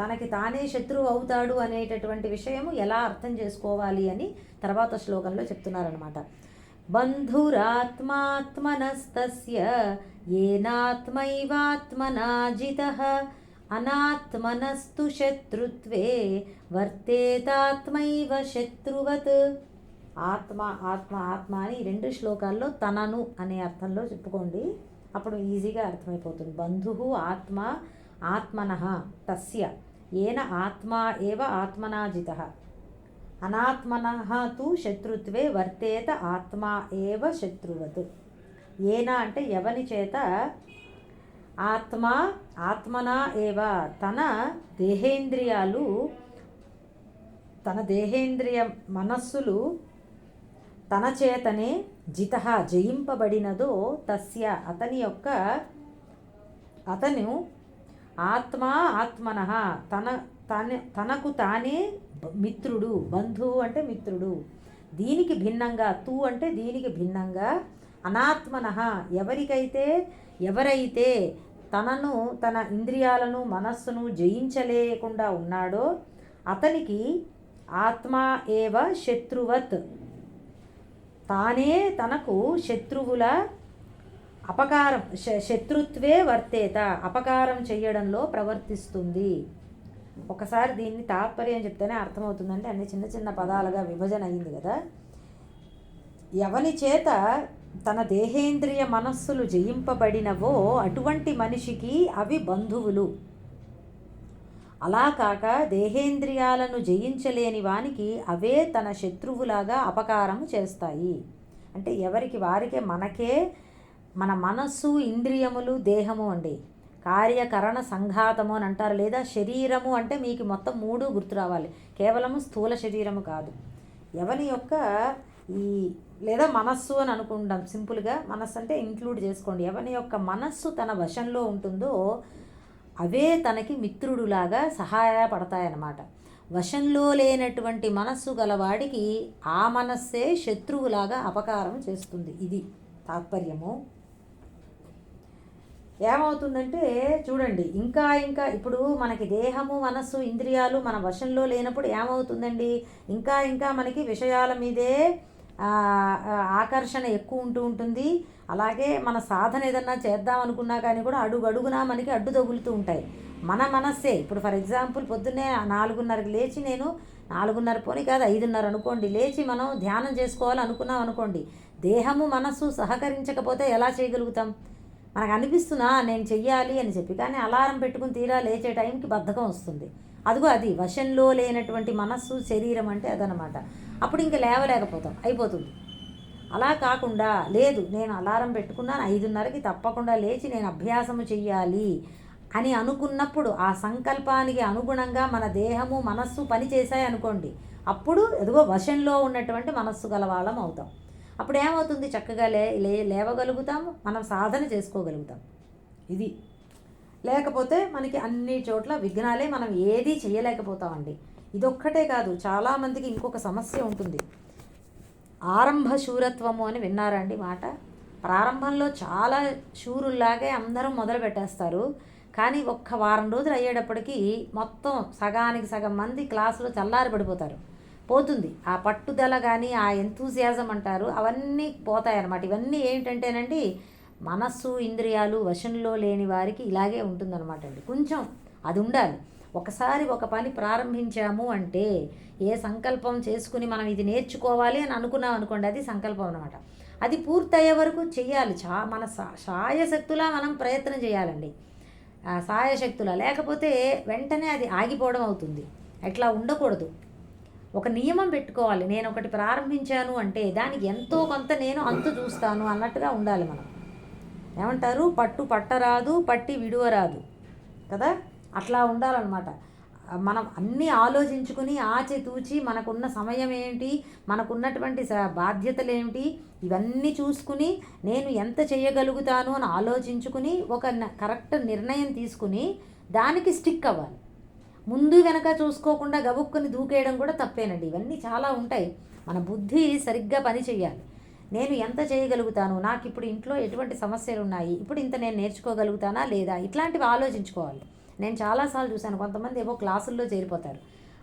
తనకి తానే శత్రువు అవుతాడు అనేటటువంటి విషయము ఎలా అర్థం చేసుకోవాలి అని తర్వాత శ్లోకంలో చెప్తున్నారనమాట. బంధురాత్మాత్మనస్తస్య ఏనాత్మైవాత్మనా జితః అనాత్మనస్తు శత్రుత్వే వర్తేతాత్మైవ శత్రువత్. ఆత్మ ఆత్మ ఆత్మ అని 2 శ్లోకాల్లో తనను అనే అర్థంలో చెప్పుకోండి, అప్పుడు ఈజీగా అర్థమైపోతుంది. బంధువు ఆత్మ ఆత్మనః తస్య ఏన ఆత్మా ఏవ ఆత్మనా జితః అనాత్మనః తు శత్రుత్వే వర్తేత ఆత్మా ఏవ శత్రువత్. ఏన అంటే ఎవని చేత, ఆత్మ ఆత్మనా ఏవ తన దేహేంద్రియాలు, తన దేహేంద్రియ మనస్సులు తన చేతనే జితః జయింపబడినదో తస్య అతను ఆత్మ ఆత్మనః తనకు తానే మిత్రుడు. బంధువు అంటే మిత్రుడు. దీనికి భిన్నంగా, తూ అంటే దీనికి భిన్నంగా, అనాత్మనః ఎవరైతే తనను తన ఇంద్రియాలను మనస్సును జయించలేకుండా ఉన్నాడో అతనికి ఆత్మ ఏవ శత్రువత్, తానే తనకు శత్రువుల అపకారం, శత్రుత్వే వర్తేత అపకారం చేయడంలో ప్రవర్తిస్తుంది. ఒకసారి దీన్ని తాత్పర్యం చెప్తేనే అర్థమవుతుందంటే అన్ని చిన్న చిన్న పదాలుగా విభజన అయింది కదా. ఎవని చేత తన దేహేంద్రియ మనస్సులు జయింపబడినవో అటువంటి మనిషికి అవి బంధువులు. అలా కాక దేహేంద్రియాలను జయించలేని వానికి అవే తన శత్రువులాగా అపకారం చేస్తాయి. అంటే ఎవరికి వారికే, మనకే మన మనస్సు ఇంద్రియములు దేహము అండి, కార్యకరణ సంఘాతము అని అంటారు. లేదా శరీరము అంటే మీకు మొత్తం 3 గుర్తు రావాలి, కేవలము స్థూల శరీరము కాదు. ఎవని యొక్క ఈ లేదా మనస్సు అని అనుకుంటాం సింపుల్గా, మనస్సు అంటే ఇంక్లూడ్ చేసుకోండి. ఎవని యొక్క మనస్సు తన వశంలో ఉంటుందో అవే తనకి మిత్రుడులాగా సహాయపడతాయన్నమాట. వశంలో లేనటువంటి మనస్సు గలవాడికి ఆ మనస్సే శత్రువులాగా అపకారం చేస్తుంది. ఇది తాత్పర్యము. ఏమవుతుందంటే చూడండి, ఇంకా ఇప్పుడు మనకి దేహము మనస్సు ఇంద్రియాలు మన వశంలో లేనప్పుడు ఏమవుతుందండి, ఇంకా మనకి విషయాల మీదే ఆకర్షణ ఎక్కువ ఉంటుంది. అలాగే మన సాధన ఏదన్నా చేద్దాం అనుకున్నా కానీ కూడా అడుగడుగునా మనకి అడ్డు తగులుతూ ఉంటాయి. మన మనస్సే ఇప్పుడు ఫర్ ఎగ్జాంపుల్ పొద్దున్నే 4:30కి లేచి, నేను 4:30 పోనీ కాదు 5:30 అనుకోండి, లేచి మనం ధ్యానం చేసుకోవాలి అనుకున్నాం అనుకోండి, దేహము మనస్సు సహకరించకపోతే ఎలా చేయగలుగుతాం? మనకు అనిపిస్తున్నా నేను చెయ్యాలి అని చెప్పి, కానీ అలారం పెట్టుకుని తీరా లేచే టైంకి బద్ధకం వస్తుంది. అదిగో అది వశంలో లేనటువంటి మనస్సు శరీరం అంటే అదనమాట. అప్పుడు ఇంక లేవలేకపోతాం, అయిపోతుంది. అలా కాకుండా లేదు, నేను అలారం పెట్టుకున్నాను 5:30కి తప్పకుండా లేచి నేను అభ్యాసము చెయ్యాలి అని అనుకున్నప్పుడు ఆ సంకల్పానికి అనుగుణంగా మన దేహము మనస్సు పనిచేసాయి అనుకోండి, అప్పుడు ఎదుగో వశంలో ఉన్నటువంటి మనస్సు గలవాళ్ళం అవుతాం. అప్పుడు ఏమవుతుంది, చక్కగా లేవగలుగుతాము, మనం సాధన చేసుకోగలుగుతాం. ఇది లేకపోతే మనకి అన్ని చోట్ల విఘ్నాలే, మనం ఏది చేయలేకపోతామండి. ఇదొక్కటే కాదు, చాలామందికి ఇంకొక సమస్య ఉంటుంది. ఆరంభ శూరత్వము అని విన్నారండి మాట. ప్రారంభంలో చాలా శూరుల్లాగే అందరం మొదలు పెట్టేస్తారు, కానీ ఒక్క వారం రోజులు అయ్యేటప్పటికీ మొత్తం సగానికి సగం మంది క్లాసులో చల్లారి పడిపోతారు. పోతుంది ఆ పట్టుదల, కానీ ఆ ఎంతూజియాజం అంటారు, అవన్నీ పోతాయి అన్నమాట. ఇవన్నీ ఏంటంటేనండి, మనస్సు ఇంద్రియాలు వశంలో లేని వారికి ఇలాగే ఉంటుందన్నమాట అండి. కొంచెం అది ఉండాలి. ఒకసారి ఒక పని ప్రారంభించాము అంటే, ఏ సంకల్పం చేసుకుని మనం ఇది నేర్చుకోవాలి అని అనుకున్నాం అనుకోండి, అది సంకల్పం అనమాట. అది పూర్తయ్యే వరకు చెయ్యాలి. మన సాయశక్తులా మనం ప్రయత్నం చేయాలండి. సాయశక్తులా, లేకపోతే వెంటనే అది ఆగిపోవడం అవుతుంది. అట్లా ఉండకూడదు. ఒక నియమం పెట్టుకోవాలి. నేను ఒకటి ప్రారంభించాను అంటే దానికి ఎంతో కొంత నేను అంతు చూస్తాను అన్నట్టుగా ఉండాలి మనం. ఏమంటారు, పట్టు పట్టరాదు, పట్టి విడువరాదు కదా, అట్లా ఉండాలన్నమాట. మనం అన్నీ ఆలోచించుకుని ఆచితూచి మనకున్న సమయం ఏంటి, మనకున్నటువంటి బాధ్యతలు ఏమిటి, ఇవన్నీ చూసుకుని నేను ఎంత చేయగలుగుతాను అని ఆలోచించుకుని ఒక కరెక్ట్ నిర్ణయం తీసుకుని దానికి స్టిక్ అవ్వాలి. ముందు వెనక చూసుకోకుండా గబుక్కుని దూకేయడం కూడా తప్పేనండి. ఇవన్నీ చాలా ఉంటాయి. మన బుద్ధి సరిగ్గా పని చేయాలి. నేను ఎంత చేయగలుగుతాను, నాకు ఇప్పుడు ఇంట్లో ఎటువంటి సమస్యలు ఉన్నాయి, ఇప్పుడు ఇంత నేను నేర్చుకోగలుగుతానా లేదా, ఇట్లాంటివి ఆలోచించుకోవాలి. నేను చాలాసార్లు చూశాను, కొంతమంది ఏవో క్లాసుల్లో చేరిపోతారు.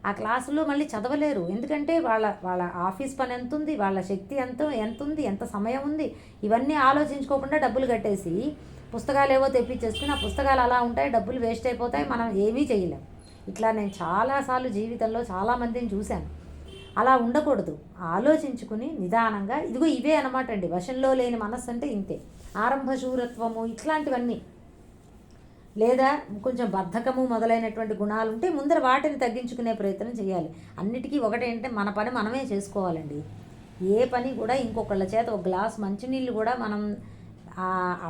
ఆ క్లాసుల్లో మళ్ళీ చదవలేరు. ఎందుకంటే వాళ్ళ ఆఫీస్ పని ఎంత ఉంది, వాళ్ళ శక్తి ఎంత ఉంది, ఎంత సమయం ఉంది, ఇవన్నీ ఆలోచించుకోకుండా డబ్బులు కట్టేసి పుస్తకాలు ఏవో తెప్పించేసుకుని ఆ పుస్తకాలు అలా ఉంటాయి, డబ్బులు వేస్ట్ అయిపోతాయి, మనం ఏమీ చేయలేం. ఇట్లా నేను చాలాసార్లు జీవితంలో చాలామందిని చూశాను. అలా ఉండకూడదు. ఆలోచించుకుని నిదానంగా, ఇదిగో ఇవే అనమాట అండి వశంలో లేని మనస్సు అంటే ఇంతే. ఆరంభ శూరత్వము ఇట్లాంటివన్నీ, లేదా కొంచెం బద్ధకము మొదలైనటువంటి గుణాలు ఉంటే ముందర వాటిని తగ్గించుకునే ప్రయత్నం చేయాలి. అన్నిటికీ ఒకటేంటే మన పని మనమే చేసుకోవాలండి. ఏ పని కూడా ఇంకొకళ్ళ చేత ఒక గ్లాస్ మంచినీళ్ళు కూడా మనం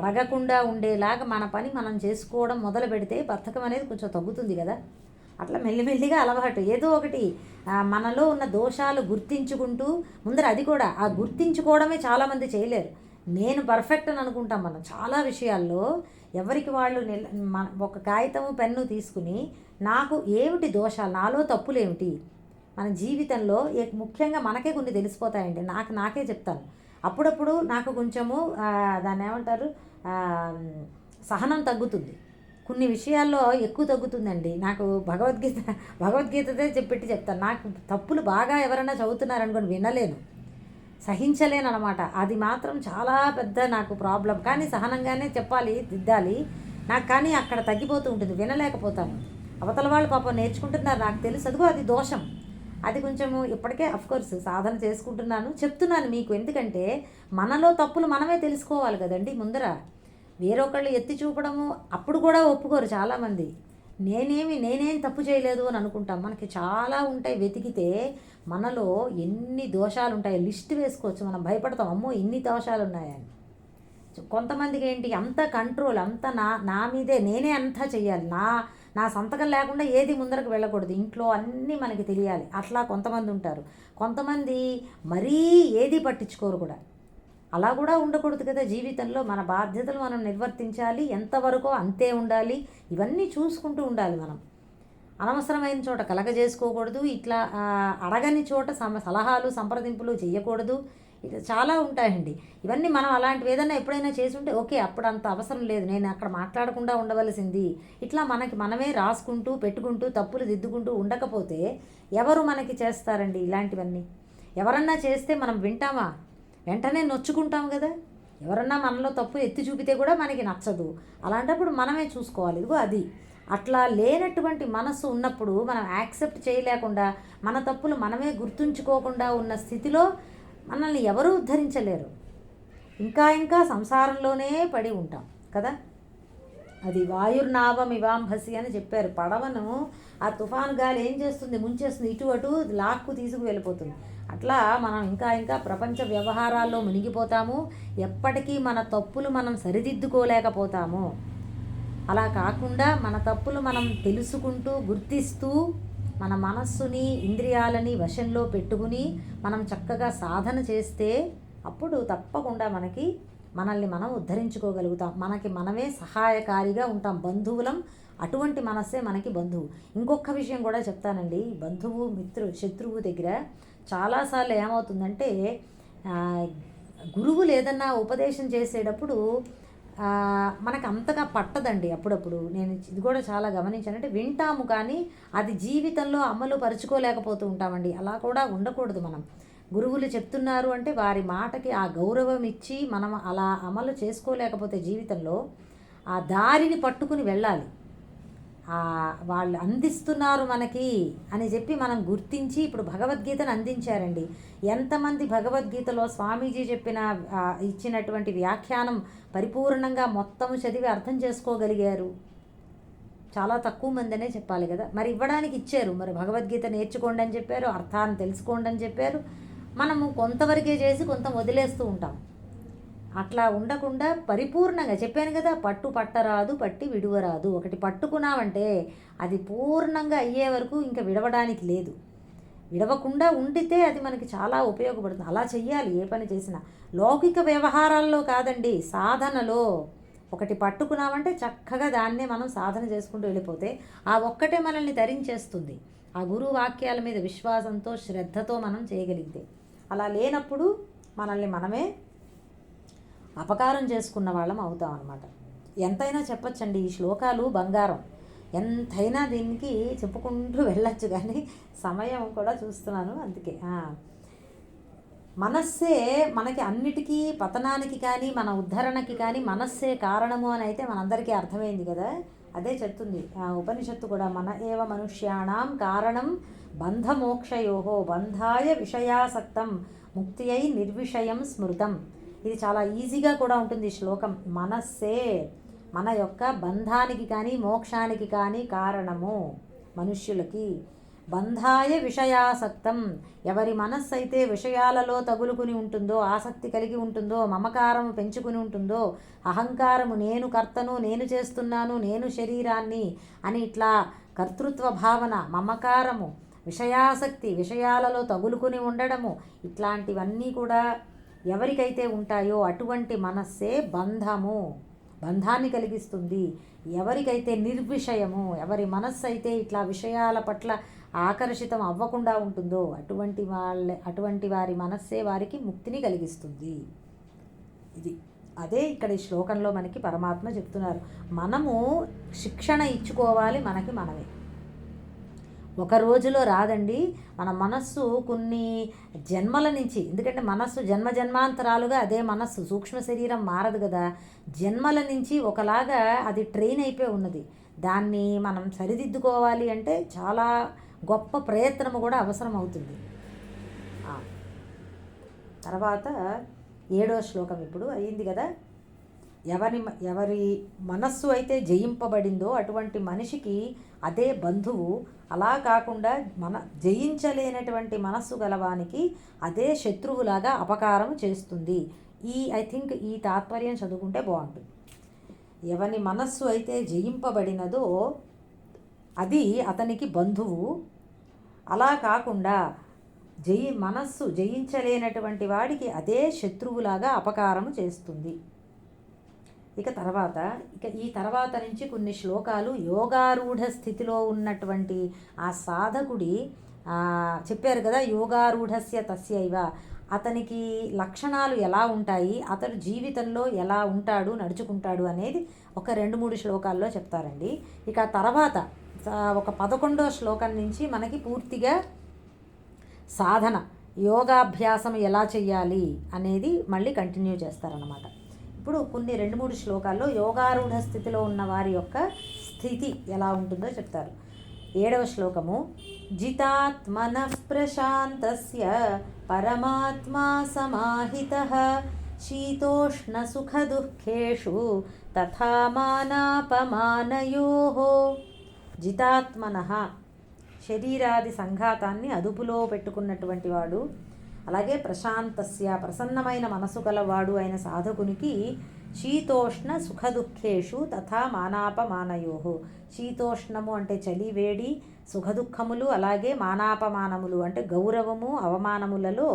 అడగకుండా ఉండేలాగా మన పని మనం చేసుకోవడం మొదలు పెడితే బద్ధకం అనేది కొంచెం తగ్గుతుంది కదా. అట్లా మెల్లిమెల్లిగా అలవాటు, ఏదో ఒకటి మనలో ఉన్న దోషాలు గుర్తించుకుంటూ ముందర, అది కూడా ఆ గుర్తించుకోవడమే చాలామంది చేయలేరు. నేను పర్ఫెక్ట్ అని అనుకుంటాం మనం చాలా విషయాల్లో. ఎవరికి వాళ్ళు ఒక కాగితము పెన్ను తీసుకుని నాకు ఏమిటి దోషాలు, నాలో తప్పులు ఏమిటి, మన జీవితంలో ముఖ్యంగా మనకే కొన్ని తెలిసిపోతాయండి. నాకే చెప్తాను. అప్పుడప్పుడు నాకు కొంచెము దాన్ని ఏమంటారు, సహనం తగ్గుతుంది. కొన్ని విషయాల్లో ఎక్కువ తగ్గుతుందండి. నాకు భగవద్గీతదే చెప్పి చెప్తాను. నాకు తప్పులు బాగా ఎవరైనా చదువుతున్నారనుకోని వినలేను, సహించలేను అనమాట. అది మాత్రం చాలా పెద్ద నాకు ప్రాబ్లం. కానీ సహనంగానే చెప్పాలి, దిద్దాలి నాకు. కానీ అక్కడ తగ్గిపోతూ ఉంటుంది, వినలేకపోతాను. అవతల వాళ్ళు పాపం నేర్చుకుంటున్నారు, నాకు తెలుసు, అదిగో అది దోషం. అది కొంచెము ఇప్పటికే అఫ్కోర్స్ సాధన చేసుకుంటున్నాను, చెప్తున్నాను మీకు. ఎందుకంటే మనలో తప్పులు మనమే తెలుసుకోవాలి కదండి ముందర. వేరొకళ్ళు ఎత్తి చూపడము అప్పుడు కూడా ఒప్పుకోరు చాలామంది. నేనేం తప్పు చేయలేదు అని అనుకుంటాం. మనకి చాలా ఉంటాయి, వెతికితే మనలో ఎన్ని దోషాలు ఉంటాయి లిస్ట్ వేసుకోవచ్చు. మనం భయపడతాం, అమ్మో ఇన్ని దోషాలు ఉన్నాయని. కొంతమందికి ఏంటి, అంత కంట్రోల్, అంత నా మీదే, నేనే అంతా చెయ్యాలి, నా సంతకం లేకుండా ఏది ముందరకు వెళ్ళకూడదు, ఇంట్లో అన్నీ మనకి తెలియాలి, అట్లా కొంతమంది ఉంటారు. కొంతమంది మరీ ఏది పట్టించుకోరు కూడా. అలా కూడా ఉండకూడదు కదా. జీవితంలో మన బాధ్యతలు మనం నిర్వర్తించాలి, ఎంతవరకో అంతే ఉండాలి. ఇవన్నీ చూసుకుంటూ ఉండాలి మనం. అనవసరమైన చోట కలగజేసుకోకూడదు, ఇట్లా అడగని చోట సలహాలు సంప్రదింపులు చేయకూడదు. ఇది చాలా ఉంటాయండి. ఇవన్నీ మనం అలాంటివి ఏదైనా ఎప్పుడైనా చేసి ఉంటే ఓకే, అప్పుడు అంత అవసరం లేదు, నేను అక్కడ మాట్లాడకుండా ఉండవలసింది. ఇట్లా మనమే రాసుకుంటూ పెట్టుకుంటూ తప్పులు దిద్దుకుంటూ ఉండకపోతే ఎవరు మనకి చేస్తారండి ఇలాంటివన్నీ? ఎవరన్నా చేస్తే మనం వింటామా? వెంటనే నొచ్చుకుంటాం కదా. ఎవరన్నా మనలో తప్పు ఎత్తి చూపితే కూడా మనకి నచ్చదు. అలాంటప్పుడు మనమే చూసుకోవాలి. ఇదిగో అది అట్లా లేనటువంటి మనస్సు ఉన్నప్పుడు మనం యాక్సెప్ట్ చేయలేకుండా, మన తప్పులు మనమే గుర్తుంచుకోకుండా ఉన్న స్థితిలో మనల్ని ఎవరూ ఉద్ధరించలేరు. ఇంకా సంసారంలోనే పడి ఉంటాం కదా. అది వాయుర్నావం ఇవాంభసి అని చెప్పారు. పడవను ఆ తుఫాను గాలి ఏం చేస్తుంది, ముంచేస్తుంది, ఇటు అటు లాక్కు తీసుకు వెళ్ళిపోతుంది. అట్లా మనం ఇంకా ప్రపంచ వ్యవహారాల్లో మునిగిపోతాము. ఎప్పటికీ మన తప్పులు మనం సరిదిద్దుకోలేకపోతాము. అలా కాకుండా మన తప్పులు మనం తెలుసుకుంటూ గుర్తిస్తూ మన మనస్సుని ఇంద్రియాలని వశంలో పెట్టుకుని మనం చక్కగా సాధన చేస్తే అప్పుడు తప్పకుండా మనకి మనల్ని మనం ఉద్ధరించుకోగలుగుతాం, మనకి మనమే సహాయకారిగా ఉంటాం, బంధువులం. అటువంటి మనస్సే మనకి బంధువు. ఇంకొక విషయం కూడా చెప్తానండి. బంధువు శత్రువు దగ్గర చాలాసార్లు ఏమవుతుందంటే గురువులు ఏదన్నా ఉపదేశం చేసేటప్పుడు మనకు అంతగా పట్టదండి. అప్పుడప్పుడు నేను ఇది కూడా చాలా గమనించానంటే, వింటాము కానీ అది జీవితంలో అమలు పరుచుకోలేకపోతూ ఉంటామండి. అలా కూడా ఉండకూడదు. మనం గురువులు చెప్తున్నారు అంటే వారి మాటకి ఆ గౌరవం ఇచ్చి మనం అలా అమలు చేసుకోలేకపోతే జీవితంలో ఆ దారిని పట్టుకుని వెళ్ళాలి. వాళ్ళు అందిస్తున్నారు మనకి అని చెప్పి మనం గుర్తించి, ఇప్పుడు భగవద్గీతను అందించారండి. ఎంతమంది భగవద్గీతలో స్వామీజీ ఇచ్చినటువంటి వ్యాఖ్యానం పరిపూర్ణంగా మొత్తము చదివి అర్థం చేసుకోగలిగారు? చాలా తక్కువ మందినే చెప్పాలి కదా. మరి ఇవ్వడానికి ఇచ్చారు, మరి భగవద్గీత నేర్చుకోండి అని చెప్పారు, అర్థాన్ని తెలుసుకోండి అని చెప్పారు. మనము కొంతవరకే చేసి కొంత వదిలేస్తూ ఉంటాం. అట్లా ఉండకుండా పరిపూర్ణంగా చెప్పాను కదా, పట్టరాదు పట్టి విడువరాదు. ఒకటి పట్టుకున్నామంటే అది పూర్ణంగా అయ్యే వరకు ఇంకా విడవడానికి లేదు. విడవకుండా ఉండితే అది మనకి చాలా ఉపయోగపడుతుంది. అలా చెయ్యాలి ఏ పని చేసినా. లౌకిక వ్యవహారాల్లో కాదండి, సాధనలో ఒకటి పట్టుకున్నామంటే చక్కగా దాన్నే మనం సాధన చేసుకుంటూ వెళ్ళిపోతే ఆ ఒక్కటే మనల్ని ధరించేస్తుంది. ఆ గురువు వాక్యాల మీద విశ్వాసంతో శ్రద్ధతో మనం చేయగలిగితే. అలా లేనప్పుడు మనల్ని మనమే అపకారం చేసుకున్న వాళ్ళం అవుతాం అన్నమాట. ఎంతైనా చెప్పచ్చండి, ఈ శ్లోకాలు బంగారం. ఎంతైనా దీనికి చెప్పుకుంటూ వెళ్ళచ్చు, కానీ సమయం కూడా చూస్తున్నాను అందుకే. మనస్సే మనకి అన్నిటికీ పతనానికి కానీ మన ఉద్ధరణకి కానీ మనస్సే కారణము అని అయితే మనందరికీ అర్థమైంది కదా. అదే చెప్తుంది ఉపనిషత్తు కూడా, మన ఏవ మనుష్యాణం కారణం బంధమోక్షయోహో బంధాయ విషయాసక్తం ముక్తి అయి నిర్విషయం స్మృతం. ఇది చాలా ఈజీగా కూడా ఉంటుంది ఈ శ్లోకం. మనస్సే మన యొక్క బంధానికి కానీ మోక్షానికి కానీ కారణము. మనుష్యులకి బంధాయ విషయాసక్తం, ఎవరి మనస్సు అయితే విషయాలలో తగులుకుని ఉంటుందో, ఆసక్తి కలిగి ఉంటుందో, మమకారము పెంచుకుని ఉంటుందో, అహంకారము నేను కర్తను, నేను చేస్తున్నాను, నేను శరీరాన్ని అని ఇట్లా కర్తృత్వ భావన, మమకారము, విషయాసక్తి, విషయాలలో తగులుకుని ఉండడము, ఇట్లాంటివన్నీ కూడా ఎవరికైతే ఉంటాయో అటువంటి మనస్సే బంధాన్ని కలిగిస్తుంది. ఎవరికైతే నిర్విషయము, ఎవరి మనస్సు అయితే ఇట్లా విషయాల పట్ల ఆకర్షితం అవ్వకుండా ఉంటుందో అటువంటి వారి మనస్సే వారికి ముక్తిని కలిగిస్తుంది. అదే ఇక్కడ ఈ శ్లోకంలో మనకి పరమాత్మ చెప్తున్నారు. మనము శిక్షణ ఇచ్చుకోవాలి మనకి మనమే. ఒక రోజులో రాదండి. మన మనస్సు కొన్ని జన్మల నుంచి, ఎందుకంటే మనస్సు జన్మాంతరాలుగా అదే మనస్సు, సూక్ష్మ శరీరం మారదు కదా, జన్మల నుంచి ఒకలాగా అది ట్రైన్ అయిపోయి ఉన్నది. దాన్ని మనం సరిదిద్దుకోవాలి అంటే చాలా గొప్ప ప్రయత్నము కూడా అవసరం అవుతుంది. తర్వాత 7వ శ్లోకం ఇప్పుడు అయ్యింది కదా. ఎవరి మనస్సు అయితే జయింపబడిందో అటువంటి మనిషికి అదే బంధువు. అలా కాకుండా జయించలేనటువంటి మనస్సు గలవానికి అదే శత్రువులాగా అపకారం చేస్తుంది. ఐ థింక్ ఈ తాత్పర్యం చదువుకుంటే బాగుంటుంది. ఎవరి మనస్సు అయితే జయింపబడినదో అది అతనికి బంధువు. అలా కాకుండా మనస్సు జయించలేనటువంటి వాడికి అదే శత్రువులాగా అపకారం చేస్తుంది. ఇక ఈ తర్వాత నుంచి కొన్ని శ్లోకాలు యోగారూఢ స్థితిలో ఉన్నటువంటి ఆ సాధకుడి చెప్పారు కదా, యోగారూఢస్య తస్యైవ, అతనికి లక్షణాలు ఎలా ఉంటాయి, అతడు జీవితంలో ఎలా ఉంటాడు, నడుచుకుంటాడు అనేది ఒక 2-3 శ్లోకాల్లో చెప్తారండి. ఇక తర్వాత ఒక 11వ శ్లోకం నుంచి మనకి పూర్తిగా సాధన, యోగాభ్యాసం ఎలా చెయ్యాలి అనేది మళ్ళీ కంటిన్యూ చేస్తారన్నమాట. ఇప్పుడు కొన్ని 2-3 శ్లోకాల్లో యోగారూఢ స్థితిలో ఉన్న వారి యొక్క స్థితి ఎలా ఉంటుందో చెప్తారు. 7వ శ్లోకము, జితాత్మనః ప్రశాంతస్య పరమాత్మా సమాహితః శీతోష్ణ సుఖ దుఃఖేషు తథా మానాపమానయోః. జితాత్మనః శరీరాది సంఘాతాన్ని అదుపులో పెట్టుకున్నటువంటి వాడు, అలాగే ప్రశాంతస్య ప్రసన్నమైన మనసు గలవాడు అయిన సాధకునికి శీతోష్ణ సుఖ దుఃఖేషు తథా మానాపమానయోః. శీతోష్ణము అంటే చలి వేడి, సుఖదుఖములు అలాగే మానాపమానములు అంటే గౌరవము అవమానములలో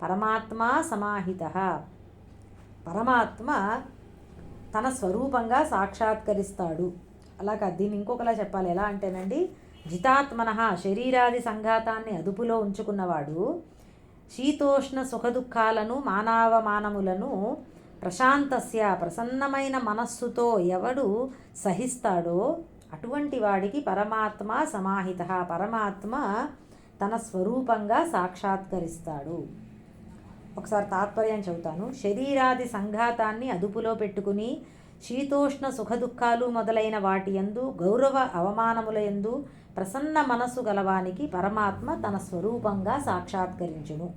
పరమాత్మ సమాహితః పరమాత్మ తన స్వరూపంగా సాక్షాత్కరిస్తాడు. అలా కాదు, దీన్ని ఇంకొకలా చెప్పాలి. ఎలా అంటేనండి, జితాత్మన శరీరాది సంఘాతాన్ని అదుపులో ఉంచుకున్నవాడు శీతోష్ణ సుఖదుఖాలను మానవమానములను ప్రశాంతస్య ప్రసన్నమైన మనస్సుతో ఎవడు సహిస్తాడో అటువంటి వాడికి పరమాత్మ సమాహిత, పరమాత్మ తన స్వరూపంగా సాక్షాత్కరిస్తాడు. ఒకసారి తాత్పర్యం చెబుతాను. శరీరాది సంఘాతాన్ని అదుపులో పెట్టుకుని శీతోష్ణ సుఖదుఖాలు మొదలైన వాటి యందు గౌరవ అవమానముల యందు ప్రసన్న మనస్సు గలవానికి పరమాత్మ తన స్వరూపంగా సాక్షాత్కరించును.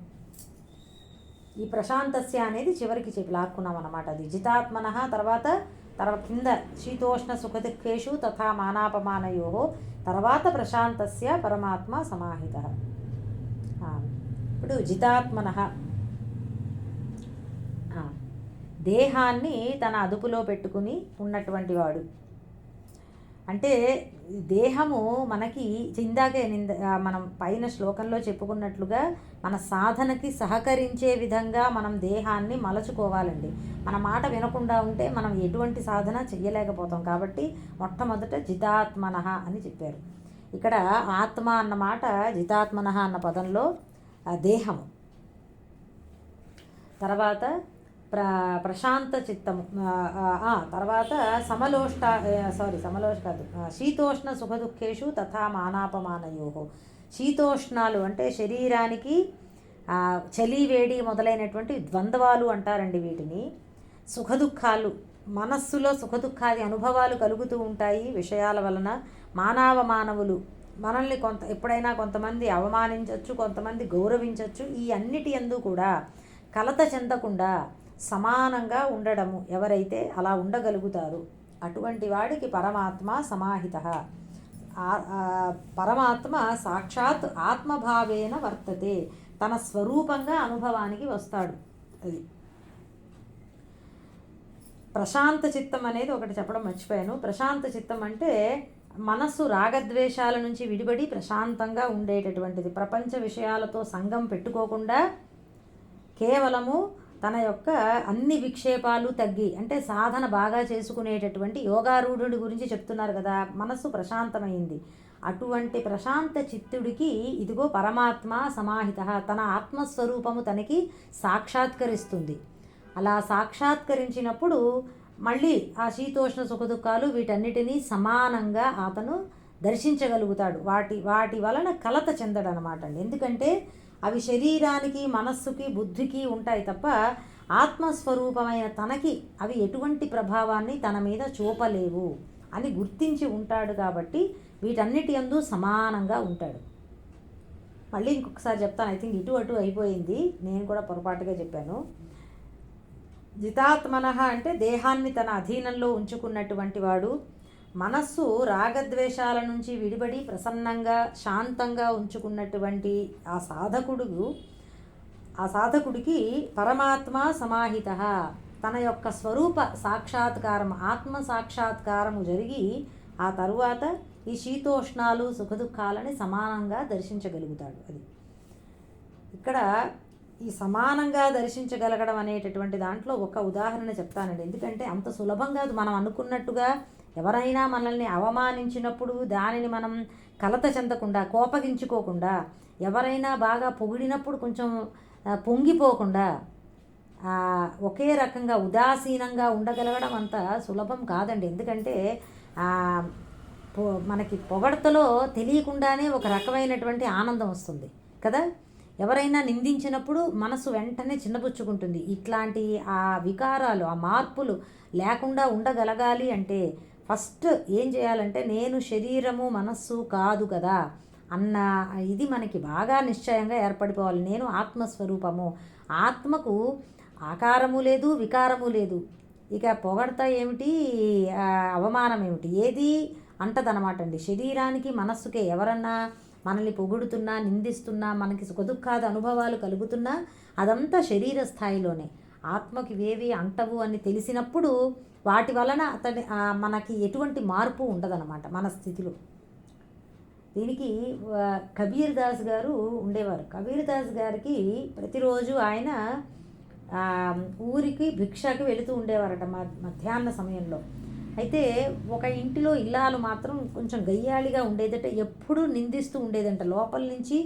ఈ ప్రశాంతస్య అనేది చివరికి చెప్పి లాక్కున్నాం అన్నమాట. అది జితాత్మన తర్వాత కింద శీతోష్ణ సుఖదుఖేషు తథా మానాపమానయో తర్వాత ప్రశాంతస్య పరమాత్మ సమాహిత. ఇప్పుడు జితాత్మన దేహాన్ని తన అదుపులో పెట్టుకుని ఉన్నటువంటి వాడు. అంటే దేహము మనకి ఇందాకే మనం పైన శ్లోకంలో చెప్పుకున్నట్లుగా మన సాధనకి సహకరించే విధంగా మనం దేహాన్ని మలచుకోవాలండి. మన మాట వినకుండా ఉంటే మనం ఎటువంటి సాధన చెయ్యలేకపోతాం. కాబట్టి మొట్టమొదట జితాత్మన అని చెప్పారు. ఇక్కడ ఆత్మ అన్నమాట జితాత్మన అన్న పదంలో దేహము, తర్వాత ప్రశాంత చిత్తము, తర్వాత శీతోష్ణ సుఖదుఖేషు తథా మానాపమానయో. శీతోష్ణాలు అంటే శరీరానికి చలి వేడి మొదలైనటువంటి ద్వంద్వాలు అంటారండి వీటిని. సుఖదుఖాలు మనస్సులో సుఖదుఖాది అనుభవాలు కలుగుతూ ఉంటాయి విషయాల వలన. మానవులు మనల్ని ఎప్పుడైనా కొంతమంది అవమానించవచ్చు, కొంతమంది గౌరవించవచ్చు. ఈ అన్నిటి యందు కూడా కలత చెందకుండా సమానంగా ఉండడము ఎవరైతే అలా ఉండగలుగుతారు అటువంటి వాడికి పరమాత్మ సమాహిత. పరమాత్మ సాక్షాత్ ఆత్మభావేన వర్తతే, తన స్వరూపంగా అనుభవానికి వస్తాడు. అది ప్రశాంత చిత్తం అనేది ఒకటి చెప్పడం మర్చిపోయాను. ప్రశాంత చిత్తం అంటే మనస్సు రాగద్వేషాల నుంచి విడిపడి ప్రశాంతంగా ఉండేటటువంటిది. ప్రపంచ విషయాలతో సంగం పెట్టుకోకుండా కేవలము తన యొక్క అన్ని విక్షేపాలు తగ్గి, అంటే సాధన బాగా చేసుకునేటటువంటి యోగారూఢుడి గురించి చెప్తున్నారు కదా, మనస్సు ప్రశాంతమైంది. అటువంటి ప్రశాంత చిత్తుడికి ఇదిగో పరమాత్మ సమాహిత, తన ఆత్మస్వరూపము తనకి సాక్షాత్కరిస్తుంది. అలా సాక్షాత్కరించినప్పుడు మళ్ళీ ఆ శీతోష్ణ సుఖదుఖాలు వీటన్నిటినీ సమానంగా అతను దర్శించగలుగుతాడు. వాటి వలన కలత చెందడు అనమాట అండి. ఎందుకంటే అవి శరీరానికి మనస్సుకి బుద్ధికి ఉంటాయి తప్ప ఆత్మస్వరూపమైన తనకి అవి ఎటువంటి ప్రభావాన్ని తన మీద చూపలేవు అని గుర్తించి ఉంటాడు. కాబట్టి వీటన్నిటి యందు సమానంగా ఉంటాడు. మళ్ళీ ఇంకొకసారి చెప్తాను. ఐ థింక్ ఇటు అటు అయిపోయింది, నేను కూడా పొరపాటుగా చెప్పాను. జితాత్మన అంటే దేహాన్ని తన అధీనంలో ఉంచుకున్నటువంటి వాడు, మనస్సు రాగద్వేషాల నుంచి విడిపడి ప్రసన్నంగా శాంతంగా ఉంచుకున్నటువంటి ఆ సాధకుడికి పరమాత్మ సమాహిత, తన యొక్క స్వరూప సాక్షాత్కారం ఆత్మ సాక్షాత్కారము జరిగి ఆ తరువాత ఈ శీతోష్ణాలు సుఖదుఖాలని సమానంగా దర్శించగలుగుతాడు. అది ఇక్కడ ఈ సమానంగా దర్శించగలగడం అనేటటువంటి దాంట్లో ఒక ఉదాహరణ చెప్తానండి. ఎందుకంటే అంత సులభం కాదు. మనం అనుకున్నట్టుగా ఎవరైనా మనల్ని అవమానించినప్పుడు దానిని మనం కలత చెందకుండా, కోపగించుకోకుండా, ఎవరైనా బాగా పొగిడినప్పుడు కొంచెం పొంగిపోకుండా ఒకే రకంగా ఉదాసీనంగా ఉండగలగడం అంత సులభం కాదండి. ఎందుకంటే మనకి పొగడతలో తెలియకుండానే ఒక రకమైనటువంటి ఆనందం వస్తుంది కదా. ఎవరైనా నిందించినప్పుడు మనసు వెంటనే చిన్నపుచ్చుకుంటుంది. ఇట్లాంటి ఆ వికారాలు, ఆ మార్పులు లేకుండా ఉండగలగాలి అంటే ఫస్ట్ ఏం చేయాలంటే నేను శరీరము మనస్సు కాదు కదా అన్న ఇది మనకి బాగా నిశ్చయంగా ఏర్పడిపోవాలి. నేను ఆత్మస్వరూపము, ఆత్మకు ఆకారము లేదు, వికారము లేదు. ఇక పొగడత ఏమిటి, అవమానం ఏమిటి, ఏది అంటదనమాట అండి. శరీరానికి మనస్సుకే ఎవరన్నా మనల్ని పొగుడుతున్నా, నిందిస్తున్నా, మనకి సుఖదుఖాది అనుభవాలు కలుగుతున్నా అదంతా శరీర స్థాయిలోనే. ఆత్మకి ఇవేవి అంటవు అని తెలిసినప్పుడు వాటి వలన మనకి ఎటువంటి మార్పు ఉండదన్నమాట మన స్థితిలో. దీనికి కబీర్ దాస్ గారు ఉండేవారు. కబీర్ దాస్ గారికి ప్రతిరోజు ఆయన ఊరికి భిక్షకి వెళుతూ ఉండేవారట మధ్యాహ్న సమయంలో. అయితే ఒక ఇంటిలో ఇల్లాలు మాత్రం కొంచెం గయ్యాళిగా ఉండేదట, ఎప్పుడూ నిందిస్తూ ఉండేదంట, లోపల నుంచి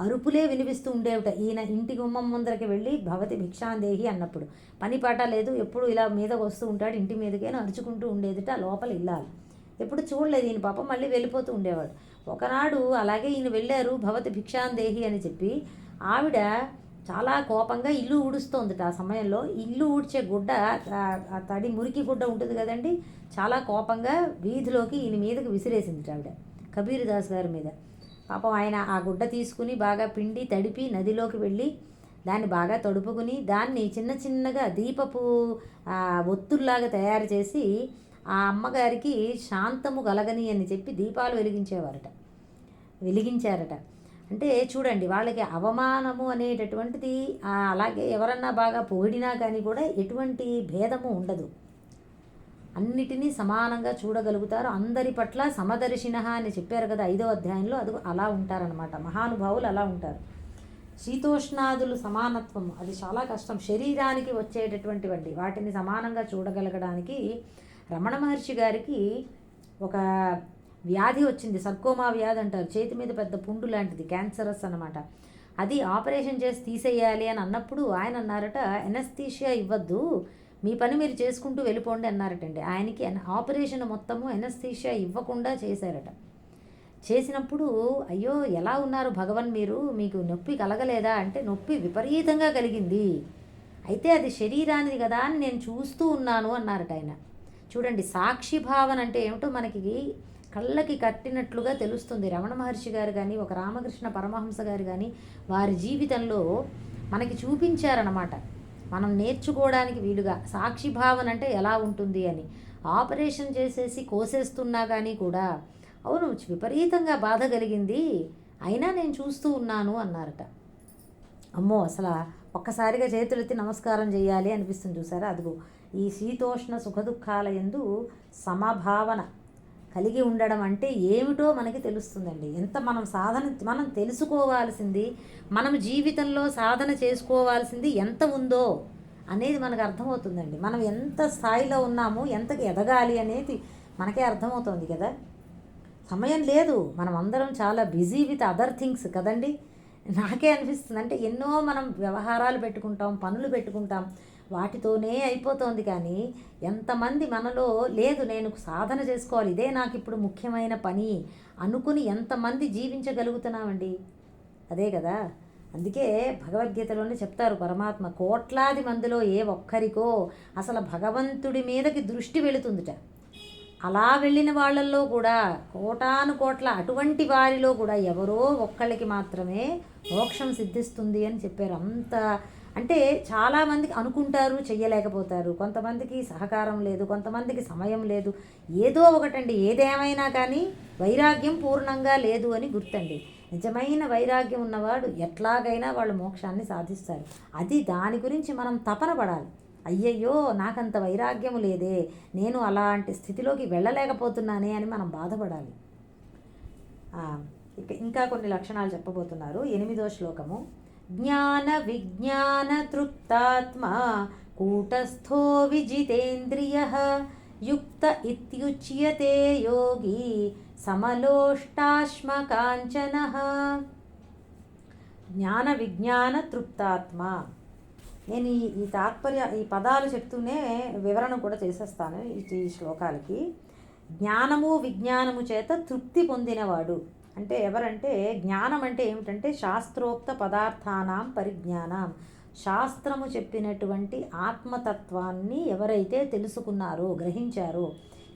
అరుపులే వినిపిస్తూ ఉండేవిట. ఈయన ఇంటి గుమ్మం ముందరకి వెళ్ళి భవతి భిక్షాందేహి అన్నప్పుడు పని పాట లేదు, ఎప్పుడు ఇలా మీదకి వస్తూ ఉంటాడు, ఇంటి మీదకైనా అరుచుకుంటూ ఉండేదిట లోపల ఇల్లాలు. ఎప్పుడు చూడలేదు ఈయన పాపం, మళ్ళీ వెళ్ళిపోతూ ఉండేవాడు. ఒకనాడు అలాగే ఈయన వెళ్ళారు భవతి భిక్షాందేహి అని చెప్పి. ఆవిడ చాలా కోపంగా ఇల్లు ఊడుస్తోందిట. ఆ సమయంలో ఇల్లు ఊడ్చే గుడ్డ, తడి మురికి గుడ్డ ఉంటుంది కదండి, చాలా కోపంగా వీధిలోకి ఈయన మీదకి విసిరేసింది ఆవిడ, కబీర్ దాస్ గారి మీద. పాపం ఆయన ఆ గుడ్డ తీసుకుని బాగా పిండి తడిపి నదిలోకి వెళ్ళి దాన్ని బాగా తడుపుకుని దాన్ని చిన్న చిన్నగా దీపపు ఒత్తుల్లాగా తయారు చేసి ఆ అమ్మగారికి శాంతము కలగని అని చెప్పి దీపాలు వెలిగించారట. అంటే చూడండి, వాళ్ళకి అవమానము అనేటటువంటిది, అలాగే ఎవరన్నా బాగా పొగిడినా కానీ కూడా ఎటువంటి భేదము ఉండదు, అన్నిటినీ సమానంగా చూడగలుగుతారు, అందరి పట్ల సమదర్శిన అని చెప్పారు కదా 5వ అధ్యాయంలో. అది అలా ఉంటారనమాట, మహానుభావులు అలా ఉంటారు. శీతోష్ణాదులు సమానత్వము అది చాలా కష్టం, శరీరానికి వచ్చేటటువంటివండి, వాటిని సమానంగా చూడగలగడానికి. రమణ మహర్షి గారికి ఒక వ్యాధి వచ్చింది, సర్కోమా వ్యాధి అంటారు, చేతి మీద పెద్ద పుండు లాంటిది, క్యాన్సరస్ అనమాట. అది ఆపరేషన్ చేసి తీసేయాలి అని అన్నప్పుడు ఆయన అన్నారట, ఎనస్థీషియా ఇవ్వద్దు, మీ పని మీరు చేసుకుంటూ వెళ్ళిపోండి అన్నారటండి. ఆయనకి ఆపరేషన్ మొత్తము ఎనస్థీషియా ఇవ్వకుండా చేశారట. చేసినప్పుడు అయ్యో ఎలా ఉన్నారు భగవన్ మీరు, మీకు నొప్పి కలగలేదా అంటే నొప్పి విపరీతంగా కలిగింది, అయితే అది శరీరానిది కదా అని నేను చూస్తూ ఉన్నాను అన్నారట ఆయన. చూడండి, సాక్షి భావన అంటే ఏమిటో మనకి కళ్ళకి కట్టినట్లుగా తెలుస్తుంది. రమణ మహర్షి గారు కానీ, ఒక రామకృష్ణ పరమహంస గారు కానీ వారి జీవితంలో మనకి చూపించారన్నమాట, మనం నేర్చుకోవడానికి వీలుగా. సాక్షి భావన అంటే ఎలా ఉంటుంది అని. ఆపరేషన్ చేసేసి కోసేస్తున్నా కానీ కూడా అవును విపరీతంగా బాధ కలిగింది, అయినా నేను చూస్తూ ఉన్నాను అన్నారట. అమ్మో, అసలు ఒక్కసారిగా చేతులెత్తి నమస్కారం చేయాలి అనిపిస్తుంది చూసారా. అదిగో ఈ శీతోష్ణ సుఖదుఖాల యందు సమభావన కలిగి ఉండడం అంటే ఏమిటో మనకి తెలుస్తుందండి. ఎంత మనం తెలుసుకోవాల్సింది, మనం జీవితంలో సాధన చేసుకోవాల్సింది ఎంత ఉందో అనేది మనకు అర్థమవుతుందండి. మనం ఎంత స్థాయిలో ఉన్నామో, ఎంతకి ఎదగాలి అనేది మనకే అర్థమవుతుంది కదా. సమయం లేదు, మనం అందరం చాలా బిజీ విత్ అదర్ థింగ్స్ కదండి. నాకే అనిపిస్తుంది, అంటే ఎన్నో మనం వ్యవహారాలు పెట్టుకుంటాం, పనులు పెట్టుకుంటాం, వాటితోనే అయిపోతుంది. కానీ ఎంతమంది మనలో లేదు నేను సాధన చేసుకోవాలి, ఇదే నాకు ఇప్పుడు ముఖ్యమైన పని అనుకుని ఎంతమంది జీవించగలుగుతున్నామండి. అదే కదా, అందుకే భగవద్గీతలోనే చెప్తారు పరమాత్మ, కోట్లాది మందిలో ఏ ఒక్కరికో అసలు భగవంతుడి మీదకి దృష్టి వెళుతుందిట. అలా వెళ్ళిన వాళ్ళల్లో కూడా కోటాను కోట్ల అటువంటి వారిలో కూడా ఎవరో ఒక్కళ్ళకి మాత్రమే మోక్షం సిద్ధిస్తుంది అని చెప్పారు. అంత అంటే చాలామందికి అనుకుంటారు, చెయ్యలేకపోతారు, కొంతమందికి సహకారం లేదు, కొంతమందికి సమయం లేదు, ఏదో ఒకటండి. ఏదేమైనా కానీ వైరాగ్యం పూర్ణంగా లేదు అని గుర్తండి. నిజమైన వైరాగ్యం ఉన్నవాడు ఎట్లాగైనా వాళ్ళు మోక్షాన్ని సాధిస్తారు. అది దాని గురించి మనం తపన పడాలి. అయ్యయ్యో నాకంత వైరాగ్యం లేదే, నేను అలాంటి స్థితిలోకి వెళ్ళలేకపోతున్నానే అని మనం బాధపడాలి. ఇంకా కొన్ని లక్షణాలు చెప్పబోతున్నారు. 8వ శ్లోకము. జ్ఞాన విజ్ఞాన తృప్తాత్మా కూటస్థో విజితేంద్రియః యుక్త ఇత్యుచ్యతే యోగి సమలోష్టాశ్మకాంచనః. జ్ఞాన విజ్ఞాన తృప్తాత్మ. నేను ఈ పదాలు చెప్తూనే వివరణ కూడా చేసేస్తాను ఈ శ్లోకాలకి. జ్ఞానము విజ్ఞానము చేత తృప్తి పొందినవాడు అంటే ఎవరంటే, జ్ఞానం అంటే ఏమిటంటే శాస్త్రోక్త పదార్థానాం పరిజ్ఞానం. శాస్త్రము చెప్పినటువంటి ఆత్మతత్వాన్ని ఎవరైతే తెలుసుకున్నారో, గ్రహించారో.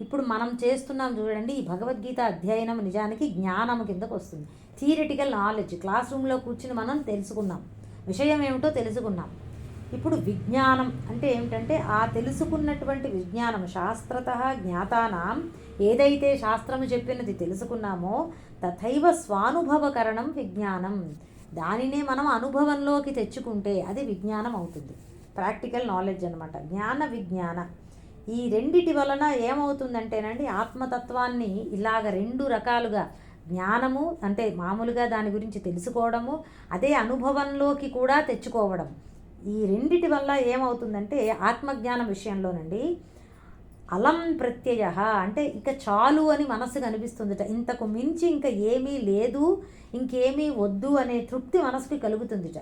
ఇప్పుడు మనం చేస్తున్నాం చూడండి, ఈ భగవద్గీత అధ్యయనం నిజానికి జ్ఞానము కిందకు వస్తుంది. థియరిటికల్ నాలెడ్జ్, క్లాస్ రూమ్లో కూర్చుని మనం తెలుసుకున్నాం, విషయం ఏమిటో తెలుసుకున్నాం. ఇప్పుడు విజ్ఞానం అంటే ఏమిటంటే ఆ తెలుసుకున్నటువంటి విజ్ఞానం, శాస్త్రత జ్ఞాతానాం, ఏదైతే శాస్త్రము చెప్పినది తెలుసుకున్నామో తథైవ స్వానుభవకరణం విజ్ఞానం. దానినే మనం అనుభవంలోకి తెచ్చుకుంటే అది విజ్ఞానం అవుతుంది. ప్రాక్టికల్ నాలెడ్జ్ అనమాట జ్ఞాన విజ్ఞాన. ఈ రెండిటి వలన ఏమవుతుందంటేనండి, ఆత్మతత్వాన్ని ఇలాగ 2 రకాలుగా, జ్ఞానము అంటే మామూలుగా దాని గురించి తెలుసుకోవడము, అదే అనుభవంలోకి కూడా తెచ్చుకోవడం. ఈ రెండిటి వల్ల ఏమవుతుందంటే ఆత్మజ్ఞానం విషయంలోనండి అలం ప్రత్యయ అంటే ఇక చాలు అని మనసుకు అనిపిస్తుందట. ఇంతకు మించి ఇంకా ఏమీ లేదు, ఇంకేమీ వద్దు అనే తృప్తి మనసుకి కలుగుతుందిట.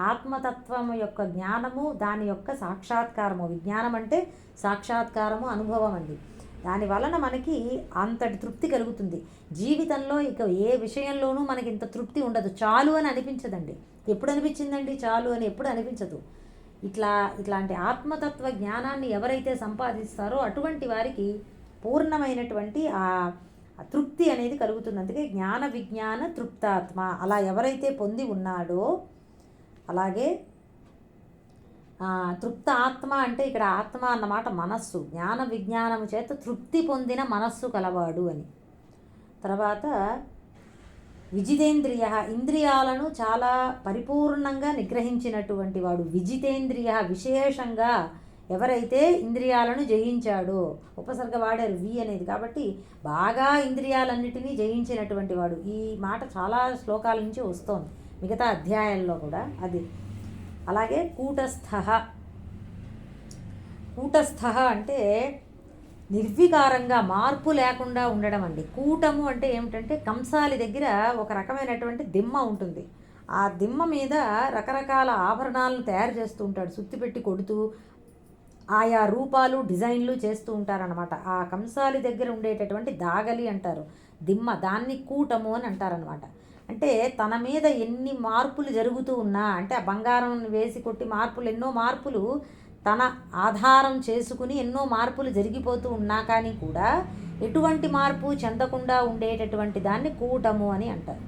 ఆత్మతత్వం యొక్క జ్ఞానము, దాని యొక్క సాక్షాత్కారము. విజ్ఞానం అంటే సాక్షాత్కారము, అనుభవం అండి. దాని వలన మనకి అంతటి తృప్తి కలుగుతుంది. జీవితంలో ఇక ఏ విషయంలోనూ మనకి ఇంత తృప్తి ఉండదు. చాలు అని అనిపించదండి. ఎప్పుడు అనిపించిందండి చాలు అని? ఎప్పుడు అనిపించదు. ఇట్లాంటి ఆత్మతత్వ జ్ఞానాన్ని ఎవరైతే సంపాదిస్తారో అటువంటి వారికి పూర్ణమైనటువంటి ఆ తృప్తి అనేది కలుగుతుంది. అందుకే జ్ఞాన విజ్ఞాన తృప్తాత్మ అలా ఎవరైతే పొంది ఉన్నాడో, అలాగే తృప్త ఆత్మ అంటే ఇక్కడ ఆత్మ అన్నమాట మనస్సు. జ్ఞాన విజ్ఞానము చేత తృప్తి పొందిన మనస్సు కలవాడు అని. తర్వాత విజితేంద్రియ, ఇంద్రియాలను చాలా పరిపూర్ణంగా నిగ్రహించినటువంటి వాడు. విజితేంద్రియ, విశేషంగా ఎవరైతే ఇంద్రియాలను జయించాడో, ఉపసర్గ వాడారు వి అనేది, కాబట్టి బాగా ఇంద్రియాలన్నిటినీ జయించినటువంటి వాడు. ఈ మాట చాలా శ్లోకాల నుంచి వస్తోంది, మిగతా అధ్యాయాల్లో కూడా అది. అలాగే కూటస్థ అంటే నిర్వికారంగా, మార్పు లేకుండా ఉండడం అండి. కూటము అంటే ఏమిటంటే కంసాలి దగ్గర ఒక రకమైనటువంటి దిమ్మ ఉంటుంది. ఆ దిమ్మ మీద రకరకాల ఆభరణాలను తయారు చేస్తూ ఉంటాడు, సుత్తి పెట్టి కొడుతూ ఆయా రూపాలు డిజైన్లు చేస్తూ ఉంటారనమాట. ఆ కంసాలి దగ్గర ఉండేటటువంటి దాగలి అంటారు దిమ్మ, దాన్ని కూటము అని అంటారనమాట. అంటే తన మీద ఎన్ని మార్పులు జరుగుతూ ఉన్నా, అంటే ఆ బంగారం వేసి కొట్టి ఎన్నో మార్పులు తన ఆధారం చేసుకుని ఎన్నో మార్పులు జరిగిపోతూ ఉన్నా కానీ కూడా ఎటువంటి మార్పు చెందకుండా ఉండేటటువంటి దాన్ని కూటము అని అంటారు.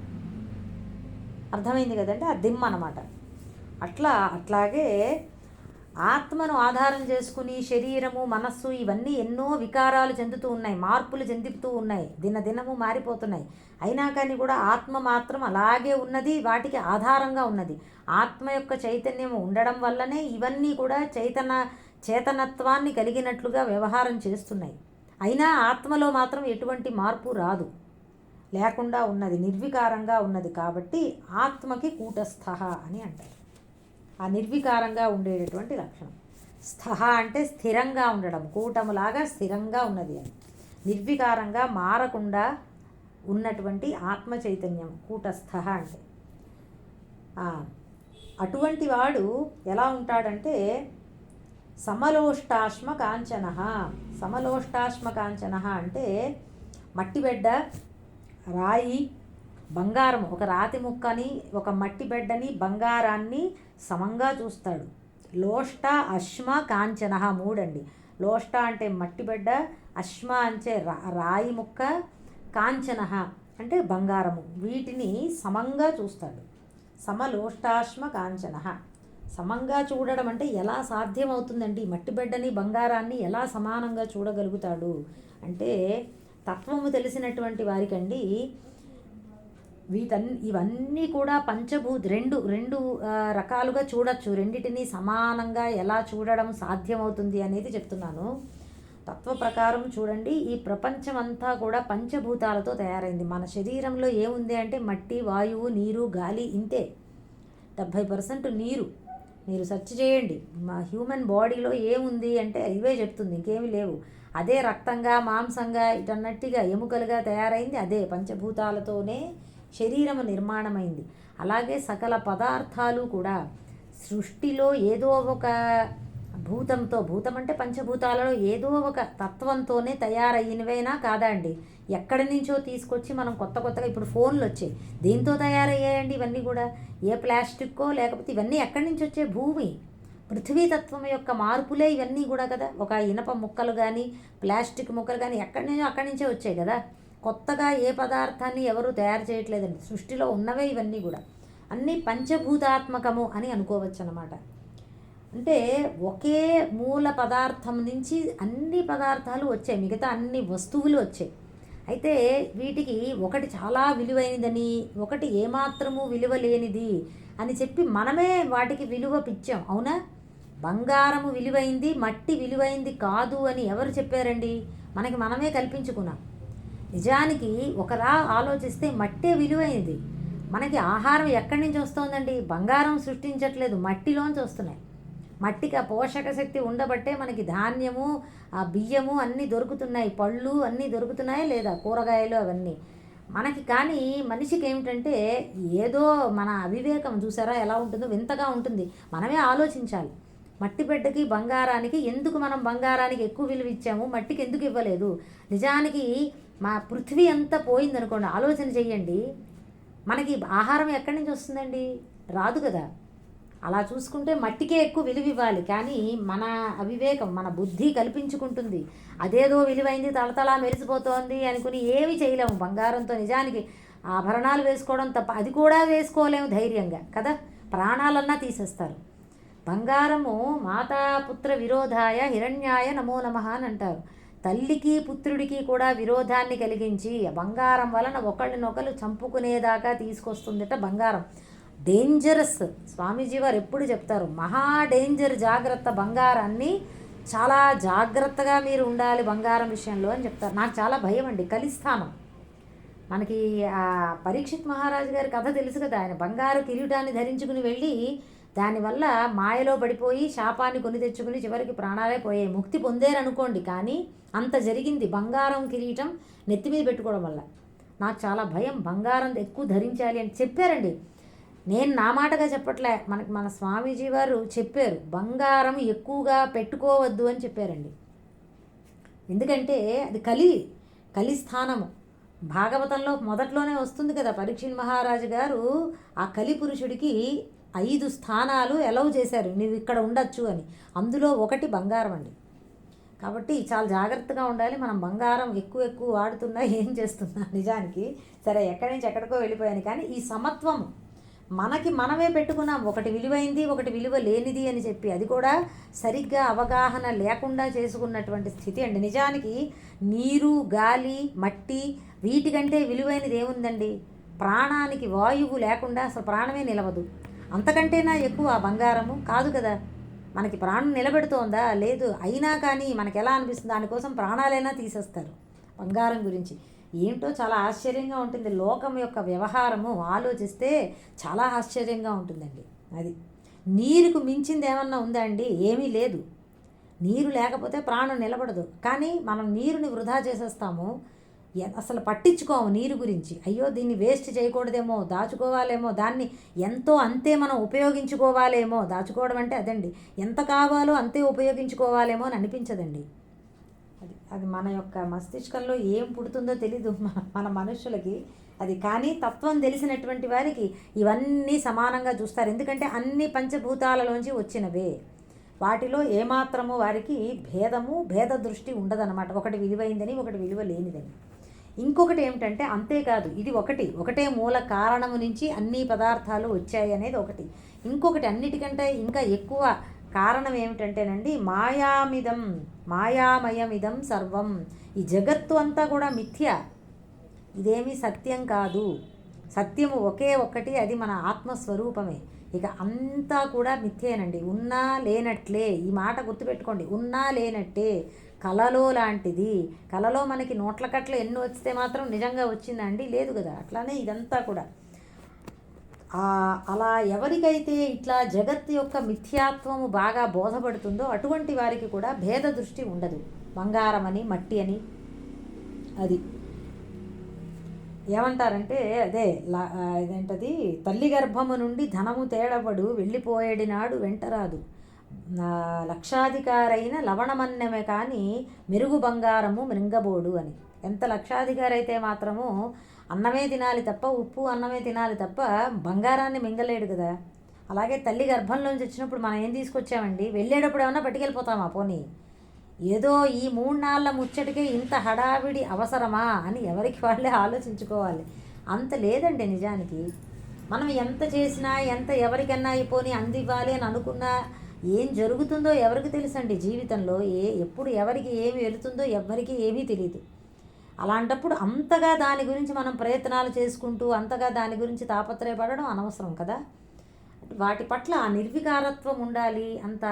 అర్థమైంది కదండి, ఆ దిమ్మ అన్నమాట. అట్లాగే ఆత్మను ఆధారం చేసుకుని శరీరము, మనస్సు ఇవన్నీ ఎన్నో వికారాలు చెందుతూ ఉన్నాయి, మార్పులు చెందుతూ ఉన్నాయి, దినదినము మారిపోతున్నాయి. అయినా కానీ కూడా ఆత్మ మాత్రం అలాగే ఉన్నది, వాటికి ఆధారంగా ఉన్నది. ఆత్మ యొక్క చైతన్యం ఉండడం వల్లనే ఇవన్నీ కూడా చేతనత్వాన్ని కలిగినట్లుగా వ్యవహారం చేస్తున్నాయి. అయినా ఆత్మలో మాత్రం ఎటువంటి మార్పు రాదు, లేకుండా ఉన్నది, నిర్వికారంగా ఉన్నది. కాబట్టి ఆత్మకి కూటస్థ అని అంటారు. ఆ నిర్వికారంగా ఉండేటటువంటి లక్షణం. స్థహ అంటే స్థిరంగా ఉండడం, కూటములాగా స్థిరంగా ఉన్నది అని. నిర్వికారంగా మారకుండా ఉన్నటువంటి ఆత్మ చైతన్యం కూటస్థ అంటే. అటువంటి వాడు ఎలా ఉంటాడంటే సమలోష్టాశ్మ కాంచన. సమలోష్టాశ్మ కాంచన అంటే మట్టిబెడ్డ, రాయి, బంగారం, ఒక రాతి ముక్కని, ఒక మట్టి బిడ్డని, బంగారాన్ని సమంగా చూస్తాడు. లోష్ట, అశ్మ, కాంచన మూడండి. లోష్ట అంటే మట్టి బిడ్డ, అశ్మ అంటే రాయి ముక్క, కాంచన అంటే బంగారము. వీటిని సమంగా చూస్తాడు. సమలోష్టాశ్మ కాంచన. సమంగా చూడడం అంటే ఎలా సాధ్యమవుతుందండి? మట్టి బిడ్డని, బంగారాన్ని ఎలా సమానంగా చూడగలుగుతాడు అంటే తత్వము తెలిసినటువంటి వారికండి ఇవన్నీ కూడా రెండు రకాలుగా చూడొచ్చు. రెండిటిని సమానంగా ఎలా చూడడం సాధ్యమవుతుంది అనేది చెప్తున్నాను. తత్వ ప్రకారం చూడండి, ఈ ప్రపంచం అంతా కూడా పంచభూతాలతో తయారైంది. మన శరీరంలో ఏముంది అంటే మట్టి, వాయువు, నీరు, గాలి, ఇంతే. 70% నీరు. మీరు సెర్చ్ చేయండి, మా హ్యూమన్ బాడీలో ఏముంది అంటే ఇవే చెప్తుంది, ఇంకేమీ లేవు. అదే రక్తంగా, మాంసంగా, ఇటన్నట్టుగా ఎముకలుగా తయారైంది. అదే పంచభూతాలతోనే శరీరము నిర్మాణమైంది. అలాగే సకల పదార్థాలు కూడా సృష్టిలో ఏదో ఒక భూతంతో, భూతం అంటే పంచభూతాలలో ఏదో ఒక తత్వంతోనే తయారయ్యినవైనా కాదా అండి? ఎక్కడి నుంచో తీసుకొచ్చి మనం కొత్తగా ఇప్పుడు ఫోన్లు వచ్చాయి, దేంతో తయారయ్యాయండి ఇవన్నీ కూడా? ఏ ప్లాస్టిక్కో లేకపోతే ఇవన్నీ ఎక్కడి నుంచి వచ్చే? భూమి, పృథ్వీతత్వం యొక్క మార్పులే ఇవన్నీ కూడా కదా. ఒక ఇనప ముక్కలు కానీ, ప్లాస్టిక్ ముక్కలు కానీ అక్కడి నుంచే వచ్చాయి కదా. కొత్తగా ఏ పదార్థాన్ని ఎవరు తయారు చేయట్లేదండి. సృష్టిలో ఉన్నవే ఇవన్నీ కూడా, అన్నీ పంచభూతాత్మకము అని అనుకోవచ్చు అన్నమాట. అంటే ఒకే మూల పదార్థం నుంచి అన్ని పదార్థాలు వచ్చాయి, మిగతా అన్ని వస్తువులు వచ్చాయి. అయితే వీటికి ఒకటి చాలా విలువైనదని, ఒకటి ఏమాత్రము విలువ లేనిది అని చెప్పి మనమే వాటికి విలువ పిచ్చాం. అవునా? బంగారము విలువైంది, మట్టి విలువైంది కాదు అని ఎవరు చెప్పారండి? మనమే కల్పించుకున్నాం. నిజానికి ఒకలా ఆలోచిస్తే మట్టే విలువైనది. మనకి ఆహారం ఎక్కడి నుంచి వస్తుందండి? బంగారం సృష్టించట్లేదు, మట్టిలోంచి వస్తున్నాయి. మట్టికి ఆ పోషక శక్తి ఉండబట్టే మనకి ధాన్యము, ఆ బియ్యము అన్నీ దొరుకుతున్నాయి, పళ్ళు అన్నీ దొరుకుతున్నాయి లేదా, కూరగాయలు అవన్నీ మనకి. కానీ మనిషికి ఏమిటంటే ఏదో మన అవివేకం చూసారా ఎలా ఉంటుందో, వింతగా ఉంటుంది. మనమే ఆలోచించాలి. మట్టి బిడ్డకి బంగారానికి ఎందుకు మనం బంగారానికి ఎక్కువ విలువ ఇచ్చాము, మట్టికి ఎందుకు ఇవ్వలేదు? నిజానికి మా పృథ్వీ అంతా పోయిందనుకోండి, ఆలోచన చెయ్యండి, మనకి ఆహారం ఎక్కడి నుంచి వస్తుందండి? రాదు కదా. అలా చూసుకుంటే మట్టికే ఎక్కువ విలువ ఇవ్వాలి. కానీ మన అవివేకం, మన బుద్ధి కల్పించుకుంటుంది అదేదో విలువైంది, తలతలా మెరిసిపోతోంది అనుకుని ఏమి చేయలేము బంగారంతో. నిజానికి ఆభరణాలు వేసుకోవడం తప్ప అది కూడా వేసుకోలేము ధైర్యంగా కదా, ప్రాణాలన్నా తీసేస్తారు. బంగారము మాతాపుత్ర విరోధాయ హిరణ్యాయ నమో నమః అని అంటారు. తల్లికి పుత్రుడికి కూడా విరోధాన్ని కలిగించి బంగారం వలన ఒకళ్ళనొకళ్ళు చంపుకునేదాకా తీసుకొస్తుందట బంగారం. డేంజరస్. స్వామీజీ వారు ఎప్పుడు చెప్తారు, మహా డేంజర్, జాగ్రత్త, బంగారాన్ని చాలా జాగ్రత్తగా మీరు ఉండాలి బంగారం విషయంలో అని చెప్తారు. నాకు చాలా భయం అండి కలిస్థానం. మనకి ఆ పరీక్షిత్ మహారాజు గారి కథ తెలుసు కదా, ఆయన బంగారు కిరీటాన్ని ధరించుకుని వెళ్ళి దానివల్ల మాయలో పడిపోయి శాపాన్ని కొని తెచ్చుకుని చివరికి ప్రాణాలే పోయాయి. ముక్తి పొందేరనుకోండి, కానీ అంత జరిగింది బంగారం కిరీటం నెత్తి మీద పెట్టుకోవడం వల్ల. నాకు చాలా భయం, బంగారం ఎక్కువ ధరించాలి అని చెప్పారండి. నేను నా మాటగా చెప్పట్లే, మన స్వామీజీ వారు చెప్పారు బంగారం ఎక్కువగా పెట్టుకోవద్దు అని చెప్పారండి. ఎందుకంటే అది కలి స్థానము. భాగవతంలో మొదట్లోనే వస్తుంది కదా, పరీక్షిత్ మహారాజు గారు ఆ కలి పురుషుడికి 5 స్థానాలు అలౌ చేశారు, నువ్వు ఇక్కడ ఉండొచ్చు అని. అందులో ఒకటి బంగారం అండి. కాబట్టి చాలా జాగ్రత్తగా ఉండాలి. మనం బంగారం ఎక్కువ వాడుతున్నా ఏం చేస్తున్నా నిజానికి. సరే, ఎక్కడి నుంచి ఎక్కడికో వెళ్ళిపోయాను, కానీ ఈ సమత్వం మనకి మనమే పెట్టుకున్నాం, ఒకటి విలువైంది ఒకటి విలువ లేనిది అని చెప్పి. అది కూడా సరిగ్గా అవగాహన లేకుండా చేసుకున్నటువంటి స్థితి అండి. నిజానికి నీరు, గాలి, మట్టి వీటికంటే విలువైనది ఏముందండి? ప్రాణానికి వాయువు లేకుండా అసలు ప్రాణమే నిలవదు. అంతకంటేనా ఎక్కువ బంగారము? కాదు కదా. మనకి ప్రాణం నిలబెడుతోందా? లేదు. అయినా కానీ మనకి ఎలా అనిపిస్తుంది, దానికోసం ప్రాణాలైనా తీసేస్తారు బంగారం గురించి. ఏంటో చాలా ఆశ్చర్యంగా ఉంటుంది. లోకం యొక్క వ్యవహారము ఆలోచిస్తే చాలా ఆశ్చర్యంగా ఉంటుందండి. అది నీరుకు మించింది ఏమన్నా ఉందా అండి? ఏమీ లేదు. నీరు లేకపోతే ప్రాణం నిలబడదు. కానీ మనం నీరుని వృధా చేసేస్తాము, అసలు పట్టించుకోము నీరు గురించి. అయ్యో దీన్ని వేస్ట్ చేయకూడదేమో, దాచుకోవాలేమో, దాన్ని ఎంతో అంతే మనం ఉపయోగించుకోవాలేమో. దాచుకోవడం అంటే అదండి, ఎంత కావాలో అంతే ఉపయోగించుకోవాలేమో అని అనిపించదండి. అది మన యొక్క మస్తిష్కంలో ఏం పుడుతుందో తెలీదు మన మనుషులకి అది. కానీ తత్వం తెలిసినటువంటి వారికి ఇవన్నీ సమానంగా చూస్తారు. ఎందుకంటే అన్ని పంచభూతాలలోంచి వచ్చినవే. వాటిలో ఏమాత్రము వారికి భేద దృష్టి ఉండదన్నమాట. ఒకటి విలువైందని ఒకటి విలువ లేనిదని. ఇంకొకటి ఏమిటంటే, అంతేకాదు, ఇది ఒకటే మూల కారణము నుంచి అన్ని పదార్థాలు వచ్చాయి అనేది ఒకటి. ఇంకొకటి అన్నిటికంటే ఇంకా ఎక్కువ కారణం ఏమిటంటేనండి, మాయామయమిదం సర్వం. ఈ జగత్తు అంతా కూడా మిథ్య, ఇదేమీ సత్యం కాదు. సత్యము ఒకే ఒక్కటి, అది మన ఆత్మస్వరూపమే. ఇక అంతా కూడా మిథ్యేనండి. ఉన్నా లేనట్లే. ఈ మాట గుర్తుపెట్టుకోండి, ఉన్నా లేనట్టే. కలలో లాంటిది. కలలో మనకి నోట్ల కట్లు ఎన్ని వస్తే మాత్రం నిజంగా వచ్చిందండి? లేదు కదా. అట్లానే ఇదంతా కూడా అలా ఎవరికైతే ఇట్లా జగత్తు యొక్క మిథ్యాత్వము బాగా బోధపడుతుందో అటువంటి వారికి కూడా భేద దృష్టి ఉండదు. బంగారం అని, మట్టి అని. అది ఏమంటారంటే, అదే ఇదేంటది, తల్లి గర్భము నుండి ధనము తేడబడు వెళ్ళిపోయేడినాడు వెంటరాదు, లక్షాధికారైన లవణమన్నమే కానీ మెరుగు బంగారము మృంగబోడు అని. ఎంత లక్షాధికారి అయితే మాత్రము అన్నమే తినాలి తప్ప, ఉప్పు అన్నమే తినాలి తప్ప బంగారాన్ని మింగలేడు కదా. అలాగే తల్లి గర్భంలోంచి వచ్చినప్పుడు మనం ఏం తీసుకొచ్చామండి? వెళ్ళేటప్పుడు ఏమన్నా పట్టుకెళ్ళిపోతామా? పోనీ ఏదో ఈ 3 నాళ్ళ ముచ్చటికే ఇంత హడావిడి అవసరమా అని ఎవరికి వాళ్ళే ఆలోచించుకోవాలి. అంత లేదండి నిజానికి. మనం ఎంత చేసినా, ఎంత ఎవరికన్నా అయిపోని అందివ్వాలి అని అనుకున్నా ఏం జరుగుతుందో ఎవరికి తెలుసండి జీవితంలో. ఎప్పుడు ఎవరికి ఏమి వెళుతుందో ఎవరికి ఏమీ తెలియదు. అలాంటప్పుడు అంతగా దాని గురించి మనం ప్రయత్నాలు చేసుకుంటూ అంతగా దాని గురించి తాపత్రయపడడం అనవసరం కదా. వాటి పట్ల ఆ నిర్వికారత్వం ఉండాలి, అంత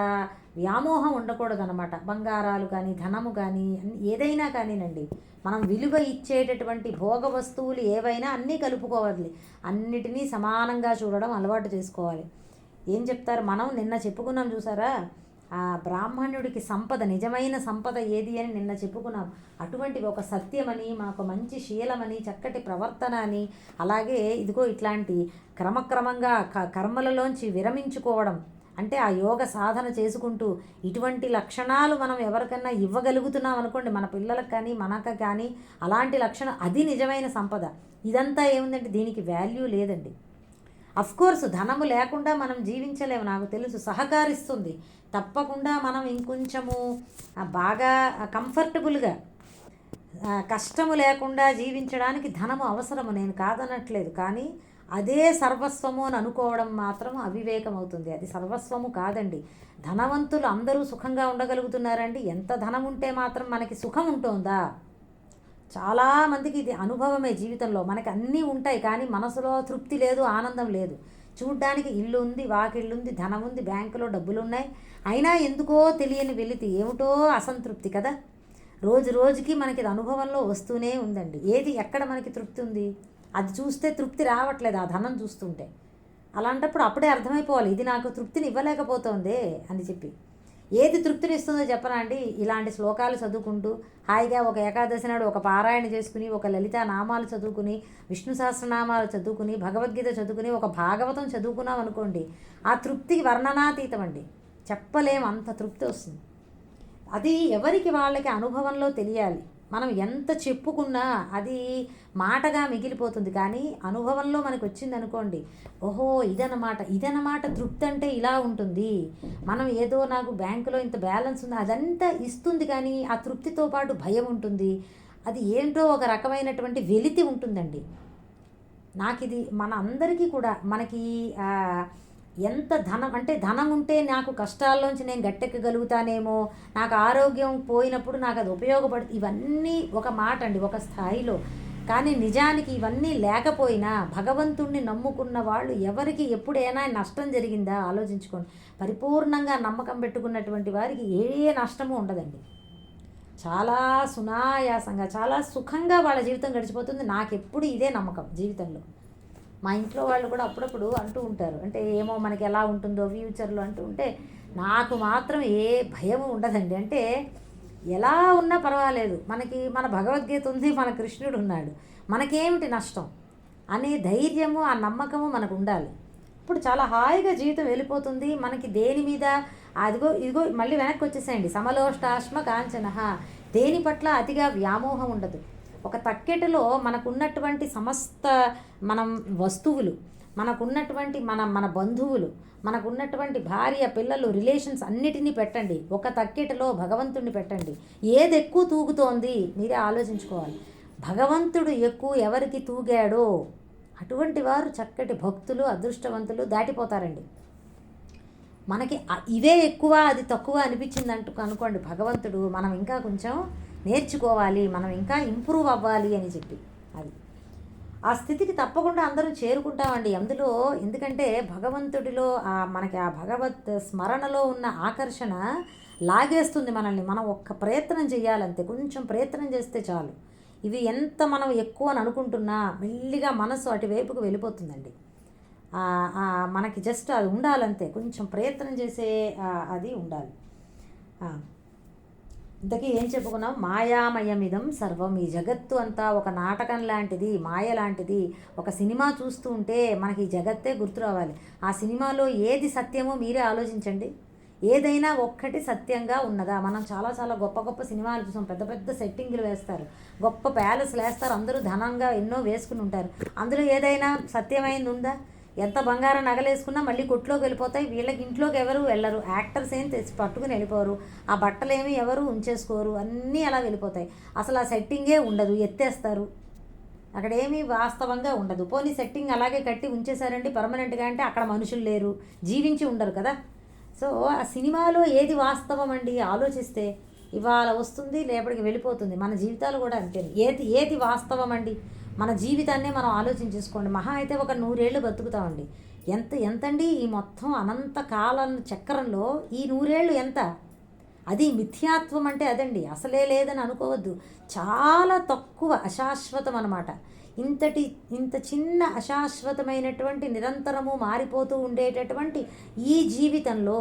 వ్యామోహం ఉండకూడదు అనమాట. బంగారాలు కానీ ధనము కానీ ఏదైనా కానీనండి, మనం విలువ ఇచ్చేటటువంటి భోగ వస్తువులు ఏవైనా అన్నీ కలుపుకోవాలి, అన్నిటినీ సమానంగా చూడడం అలవాటు చేసుకోవాలి. ఏం చెప్తారు, మనం నిన్న చెప్పుకున్నాం చూసారా, ఆ బ్రాహ్మణుడికి సంపద, నిజమైన సంపద ఏది అని నిన్న చెప్పుకున్నాం. అటువంటి ఒక సత్యమని, మాకు మంచి శీలమని, చక్కటి ప్రవర్తన అని, అలాగే ఇదిగో ఇట్లాంటి క్రమక్రమంగా కర్మలలోంచి విరమించుకోవడం, అంటే ఆ యోగ సాధన చేసుకుంటూ ఇటువంటి లక్షణాలు మనం ఎవరికన్నా ఇవ్వగలుగుతున్నాం అనుకోండి, మన పిల్లలకు కానీ మనకు కానీ, అలాంటి లక్షణం అది నిజమైన సంపద. ఇదంతా ఏముందంటే దీనికి వాల్యూ లేదండి. అఫ్కోర్స్ ధనము లేకుండా మనం జీవించలేము, నాకు తెలుసు, సహకరిస్తుంది తప్పకుండా. మనం ఇంకొంచెము బాగా కంఫర్టబుల్గా కష్టము లేకుండా జీవించడానికి ధనము అవసరము, నేను కాదనట్లేదు. కానీ అదే సర్వస్వము అని అనుకోవడం మాత్రం అవివేకం అవుతుంది. అది సర్వస్వము కాదండి. ధనవంతులు అందరూ సుఖంగా ఉండగలుగుతున్నారండి. ఎంత ధనం ఉంటే మాత్రం మనకి సుఖం ఉంటుందా? చాలామందికి ఇది అనుభవమే జీవితంలో. మనకి అన్నీ ఉంటాయి కానీ మనసులో తృప్తి లేదు, ఆనందం లేదు. చూడ్డానికి ఇల్లు ఉంది, వాకిళ్ళు ఉంది, ధనం ఉంది, బ్యాంకులో డబ్బులు ఉన్నాయి, అయినా ఎందుకో తెలియని వెలితి, ఏమిటో అసంతృప్తి కదా. రోజు రోజుకి మనకి ఇది అనుభవంలో వస్తూనే ఉందండి. ఏది ఎక్కడ మనకి తృప్తి ఉంది? అది చూస్తే తృప్తి రావట్లేదు, ఆ ధనం చూస్తుంటే. అలాంటప్పుడు అప్పుడే అర్థమైపోవాలి, ఇది నాకు తృప్తిని ఇవ్వలేకపోతుంది అని చెప్పి. ఏది తృప్తిని ఇస్తుందో చెప్పనా అండి? ఇలాంటి శ్లోకాలు చదువుకుంటూ హాయిగా ఒక ఏకాదశి నాడు ఒక పారాయణ చేసుకుని, ఒక లలితా నామాలు చదువుకుని, విష్ణు సహస్రనామాలు చదువుకుని, భగవద్గీత చదువుకుని, ఒక భాగవతం చదువుకున్నాం అనుకోండి, ఆ తృప్తికి వర్ణనాతీతం అండి. చెప్పలేం, అంత తృప్తి వస్తుంది. అది ఎవరికి వాళ్ళకి అనుభవంలో తెలియాలి. మనం ఎంత చెప్పుకున్నా అది మాటగా మిగిలిపోతుంది, కానీ అనుభవంలో మనకు వచ్చింది అనుకోండి, ఓహో ఇదన్నమాట తృప్తి అంటే ఇలా ఉంటుంది. మనం ఏదో నాకు బ్యాంకులో ఇంత బ్యాలెన్స్ ఉంది అదంతా ఇస్తుంది, కానీ ఆ తృప్తితో పాటు భయం ఉంటుంది. అది ఏంటో ఒక రకమైనటువంటి వెలితి ఉంటుందండి. నాకు ఇది మన అందరికీ కూడా, మనకి ఎంత ధనం అంటే, ధనం ఉంటే నాకు కష్టాల్లోంచి నేను గట్టెక్కగలుగుతానేమో, నాకు ఆరోగ్యం పోయినప్పుడు నాకు అది ఉపయోగపడుతుంది, ఇవన్నీ ఒక మాట అండి ఒక స్థాయిలో. కానీ నిజానికి ఇవన్నీ లేకపోయినా భగవంతుణ్ణి నమ్ముకున్న వాళ్ళు ఎవరికి ఎప్పుడైనా నష్టం జరిగిందా ఆలోచించుకోండి. పరిపూర్ణంగా నమ్మకం పెట్టుకున్నటువంటి వారికి ఏ నష్టము ఉండదండి. చాలా సునాయాసంగా, చాలా సుఖంగా వాళ్ళ జీవితం గడిచిపోతుంది. నాకు ఎప్పుడు ఇదే నమ్మకం జీవితంలో. మా ఇంట్లో వాళ్ళు కూడా అప్పుడప్పుడు అంటూ ఉంటారు, అంటే ఏమో మనకి ఎలా ఉంటుందో ఫ్యూచర్లో అంటూ ఉంటే, నాకు మాత్రం ఏ భయము ఉండదండి. అంటే ఎలా ఉన్నా పర్వాలేదు, మనకి మన భగవద్గీత ఉంది, మన కృష్ణుడు ఉన్నాడు, మనకేమిటి నష్టం అనే ధైర్యము, ఆ నమ్మకము మనకు ఉండాలి. ఇప్పుడు చాలా హాయిగా జీవితం వెళ్ళిపోతుంది. మనకి దేని మీద ఇదిగో మళ్ళీ వెనక్కి వచ్చేసేయండి. సమలోష్టాశ్మ కాంచన, దేని పట్ల అతిగా వ్యామోహం ఉండదు. ఒక తక్కెటలో మనకున్నటువంటి సమస్త మనం వస్తువులు, మనకున్నటువంటి మన బంధువులు, మనకున్నటువంటి భార్య పిల్లలు రిలేషన్స్ అన్నిటినీ పెట్టండి, ఒక తక్కెటలో భగవంతుడిని పెట్టండి. ఏది ఎక్కువ తూగుతోంది మీరే ఆలోచించుకోవాలి. భగవంతుడు ఎక్కువ ఎవరికి తూగాడో అటువంటి వారు చక్కటి భక్తులు, అదృష్టవంతులు దాటిపోతారండి. మనకి ఇవే ఎక్కువ అది తక్కువ అనిపించింది అనుకోండి, భగవంతుడు మనం ఇంకా కొంచెం నేర్చుకోవాలి, మనం ఇంకా ఇంప్రూవ్ అవ్వాలి అని చెప్పి, అది ఆ స్థితికి తప్పకుండా అందరం చేరుకుంటామండి. అందులో ఎందుకంటే భగవంతుడిలో మనకి ఆ భగవత్ స్మరణలో ఉన్న ఆకర్షణ లాగేస్తుంది మనల్ని. మనం ఒక్క ప్రయత్నం చేయాలంతే, కొంచెం ప్రయత్నం చేస్తే చాలు. ఇవి ఎంత మనం ఎక్కువ అని అనుకుంటున్నా మెల్లిగా మనసు అటువైపుకు వెళ్ళిపోతుందండి. మనకి జస్ట్ అది ఉండాలంతే, కొంచెం ప్రయత్నం చేసే అది ఉండాలి. ఇంతకీ ఏం చెప్పుకున్నాం? మాయామయమిదం సర్వం, ఈ జగత్తు అంతా ఒక నాటకం లాంటిది, మాయ లాంటిది. ఒక సినిమా చూస్తూ ఉంటే మనకి ఈ జగత్తే గుర్తు రావాలి. ఆ సినిమాలో ఏది సత్యమో మీరే ఆలోచించండి. ఏదైనా ఒక్కటి సత్యంగా ఉన్నదా? మనం చాలా చాలా గొప్ప గొప్ప సినిమాలు చూసాం, పెద్ద పెద్ద సెట్టింగ్లు వేస్తారు, గొప్ప ప్యాలెస్లు వేస్తారు, అందరూ ధనంగా ఎన్నో వేసుకుని ఉంటారు. అందులో ఏదైనా సత్యమైంది ఉందా? ఎంత బంగారం నగలేసుకున్నా మళ్ళీ కొట్లోకి వెళ్ళిపోతాయి. వీళ్ళకి ఇంట్లోకి ఎవరు వెళ్ళరు, యాక్టర్స్ ఏం తెచ్చి పట్టుకుని వెళ్ళిపోరు, ఆ బట్టలేమి ఎవరు ఉంచేసుకోరు, అన్నీ అలా వెళ్ళిపోతాయి. అసలు ఆ సెట్టింగే ఉండదు, ఎత్తేస్తారు, అక్కడ ఏమీ వాస్తవంగా ఉండదు. పోనీ సెట్టింగ్ అలాగే కట్టి ఉంచేశారండి పర్మనెంట్గా, అంటే అక్కడ మనుషులు లేరు, జీవించి ఉండరు కదా. సో ఆ సినిమాలో ఏది వాస్తవం అండి ఆలోచిస్తే? ఇవాళ వస్తుంది రేపటికి వెళ్ళిపోతుంది. మన జీవితాలు కూడా అంతే. ఏది వాస్తవం అండి? మన జీవితాన్నే మనం ఆలోచించేసుకోండి. మహా అయితే ఒక 100 ఏళ్ళు బతుకుతామండి. ఎంతండి ఈ మొత్తం అనంత కాలం చక్రంలో ఈ 100 ఏళ్ళు ఎంత? అది మిథ్యాత్వం అంటే అదండి, అసలే లేదని అనుకోవద్దు. చాలా తక్కువ, అశాశ్వతం అన్నమాట. ఇంత చిన్న అశాశ్వతమైనటువంటి నిరంతరము మారిపోతూ ఉండేటటువంటి ఈ జీవితంలో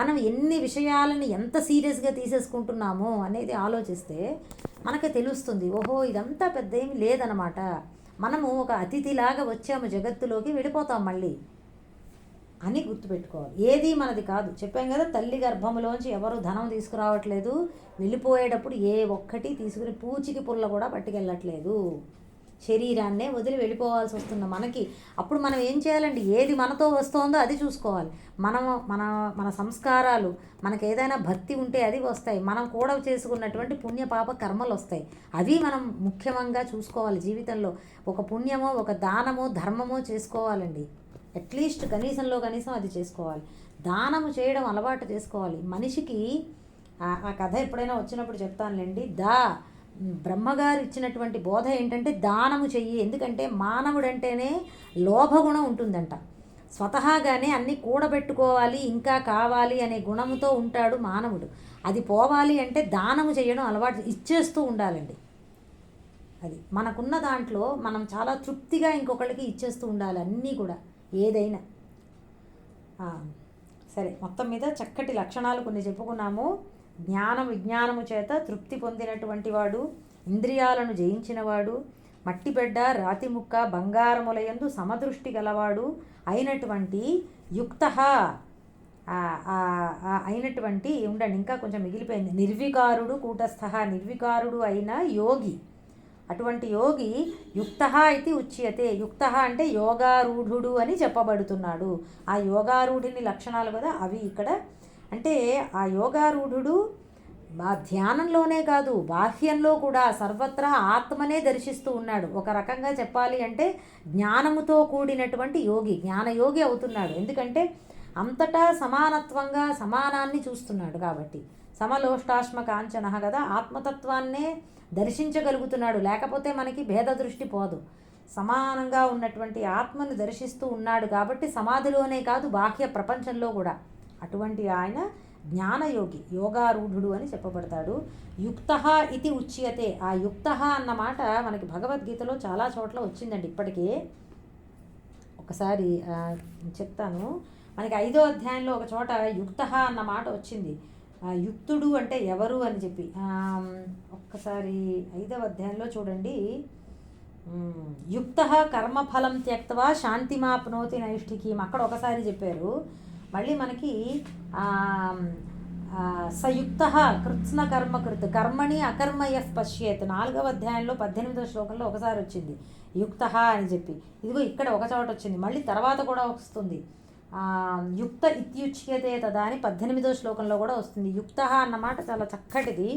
మనం ఎన్ని విషయాలని ఎంత సీరియస్గా తీసేసుకుంటున్నామో అనేది ఆలోచిస్తే మనకి తెలుస్తుంది. ఓహో, ఇదంతా పెద్ద ఏమి లేదనమాట. మనము ఒక అతిథిలాగా వచ్చాము జగత్తులోకి, వెళ్ళిపోతాం మళ్ళీ అని గుర్తుపెట్టుకోవాలి. ఏది మనది కాదు. చెప్పాం కదా, తల్లి గర్భంలోంచి ఎవరు ధనం తీసుకురావట్లేదు, వెళ్ళిపోయేటప్పుడు ఏ ఒక్కటి తీసుకుని పూచికి పుల్ల కూడా పట్టుకెళ్ళట్లేదు. శరీరాన్నే వదిలి వెళ్ళిపోవాల్సి వస్తుంది మనకి. అప్పుడు మనం ఏం చేయాలండి? ఏది మనతో వస్తుందో అది చూసుకోవాలి. మన సంస్కారాలు, మనకు ఏదైనా భక్తి ఉంటే అది వస్తాయి. మనం కూడా చేసుకున్నటువంటి పుణ్యపాప కర్మలు వస్తాయి. అవి మనం ముఖ్యంగా చూసుకోవాలి. జీవితంలో ఒక పుణ్యమో, ఒక దానమో, ధర్మమో చేసుకోవాలండి. అట్లీస్ట్ కనీసం అది చేసుకోవాలి. దానము చేయడం అలవాటు చేసుకోవాలి మనిషికి. ఆ కథ ఎప్పుడైనా వచ్చినప్పుడు చెప్తానులేండి. బ్రహ్మగారు ఇచ్చినటువంటి బోధ ఏంటంటే దానము చెయ్యి. ఎందుకంటే మానవుడంటేనే లోభగుణం ఉంటుందంట. స్వతహాగానే అన్నీ కూడబెట్టుకోవాలి, ఇంకా కావాలి అనే గుణముతో ఉంటాడు మానవుడు. అది పోవాలి అంటే దానము చేయడం అలవాటు, ఇచ్చేస్తూ ఉండాలండి. అది మనకున్న దాంట్లో మనం చాలా తృప్తిగా ఇంకొకళ్ళకి ఇచ్చేస్తూ ఉండాలి అన్నీ కూడా, ఏదైనా. సరే, మొత్తం మీద చక్కటి లక్షణాలు కొన్ని చెప్పుకున్నాము. విజ్ఞానము చేత తృప్తి పొందినటువంటి వాడు, ఇంద్రియాలను జయించినవాడు, మట్టిబెడ్డ, రాతిముక్క, బంగారములయందు సమదృష్టి గలవాడు అయినటువంటి యుక్త అయినటువంటి ఉండండి, ఇంకా కొంచెం మిగిలిపోయింది. నిర్వికారుడు కూటస్థ, నిర్వికారుడు అయిన యోగి. అటువంటి యోగి యుక్త ఇది ఉచ్యతే. యుక్త అంటే యోగారూఢుడు అని చెప్పబడుతున్నాడు. ఆ యోగారూఢుని లక్షణాలు కదా అవి ఇక్కడ. అంటే ఆ యోగారూఢుడు ధ్యానంలోనే కాదు, బాహ్యంలో కూడా సర్వత్రా ఆత్మనే దర్శిస్తూ ఉన్నాడు. ఒక రకంగా చెప్పాలి అంటే జ్ఞానముతో కూడినటువంటి యోగి, జ్ఞానయోగి అవుతున్నాడు. ఎందుకంటే అంతటా సమానత్వంగా సమానాన్ని చూస్తున్నాడు కాబట్టి. సమలోష్టాశ్మ కాంచన కదా, ఆత్మతత్వాన్నే దర్శించగలుగుతున్నాడు. లేకపోతే మనకి భేద దృష్టి పోదు. సమానంగా ఉన్నటువంటి ఆత్మను దర్శిస్తూ ఉన్నాడు కాబట్టి సమాధిలోనే కాదు, బాహ్య ప్రపంచంలో కూడా. అటువంటి ఆయన జ్ఞానయోగి, యోగారూఢుడు అని చెప్పబడతాడు. యుక్త ఇది ఉచ్యతే. ఆ యుక్త అన్న మాట మనకి భగవద్గీతలో చాలా చోట్ల వచ్చిందండి. ఇప్పటికే ఒకసారి చెప్తాను. మనకి 5వ అధ్యాయంలో ఒక చోట యుక్త అన్న మాట వచ్చింది. యుక్తుడు అంటే ఎవరు అని చెప్పి ఒక్కసారి 5వ అధ్యాయంలో చూడండి. యుక్త కర్మఫలం త్యక్త్వా శాంతిమాప్నోతి నైష్ఠికీం, అక్కడ ఒకసారి చెప్పారు. మళ్ళీ మనకి సయుక్త కృత్స్న కర్మకృత్ కర్మణి అకర్మయః పశ్యేత్ 4వ అధ్యాయంలో 18వ శ్లోకంలో ఒకసారి వచ్చింది యుక్త అని చెప్పి. ఇదిగో ఇక్కడ ఒక చోట వచ్చింది, మళ్ళీ తర్వాత కూడా వస్తుంది. యుక్త ఇత్యుచ్యతే తదా అని 18వ శ్లోకంలో కూడా వస్తుంది. యుక్త అన్నమాట చాలా చక్కటిది.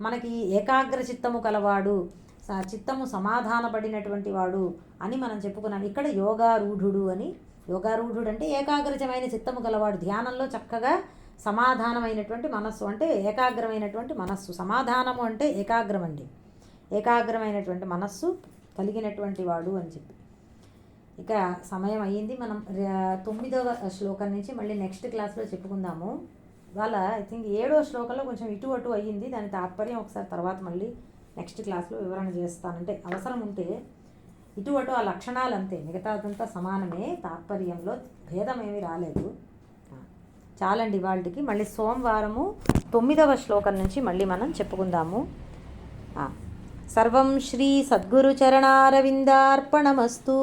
మనకి ఏకాగ్ర చిత్తము కలవాడు, చిత్తము సమాధానపడినటువంటి వాడు అని మనం చెప్పుకున్నాం. ఇక్కడ యోగారూఢుడు అని. యోగారూఢుడు అంటే ఏకాగ్రమైన చిత్తము గలవాడు, ధ్యానంలో చక్కగా సమాధానమైనటువంటి మనస్సు, అంటే ఏకాగ్రమైనటువంటి మనస్సు. సమాధానము అంటే ఏకాగ్రం అండి, ఏకాగ్రమైనటువంటి మనస్సు కలిగినటువంటి వాడు అని చెప్పి. ఇక సమయం అయ్యింది. మనం 9వ శ్లోకం నుంచి మళ్ళీ నెక్స్ట్ క్లాస్లో చెప్పుకుందాము. వాళ్ళ ఐ థింక్ 7వ శ్లోకంలో కొంచెం ఇటు అటు అయ్యింది. దాని తాత్పర్యం ఒకసారి తర్వాత మళ్ళీ నెక్స్ట్ క్లాస్లో వివరణ చేస్తానంటే, అవసరం ఉంటే ఇటు అటు ఆ లక్షణాలు అంతే, మిగతాదంతా సమానమే, తాత్పర్యంలో భేదం ఏమీ రాలేదు. చాలండి వాళ్ళకి. మళ్ళీ సోమవారము 9వ శ్లోకం నుంచి మళ్ళీ మనం చెప్పుకుందాము. సర్వం శ్రీ సద్గురు చరణారవిందార్పణమస్తు.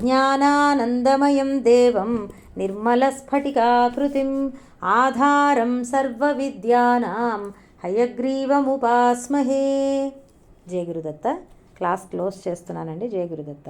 జ్ఞానానందమయం దేవం నిర్మలస్ఫటికాకృతిం ఆధారం సర్వవిద్యానాం హయగ్రీవముపాస్మహే. జయ గురుదత్త. క్లాస్ క్లోజ్ చేస్తున్నానండి. జయ గురుదత్త.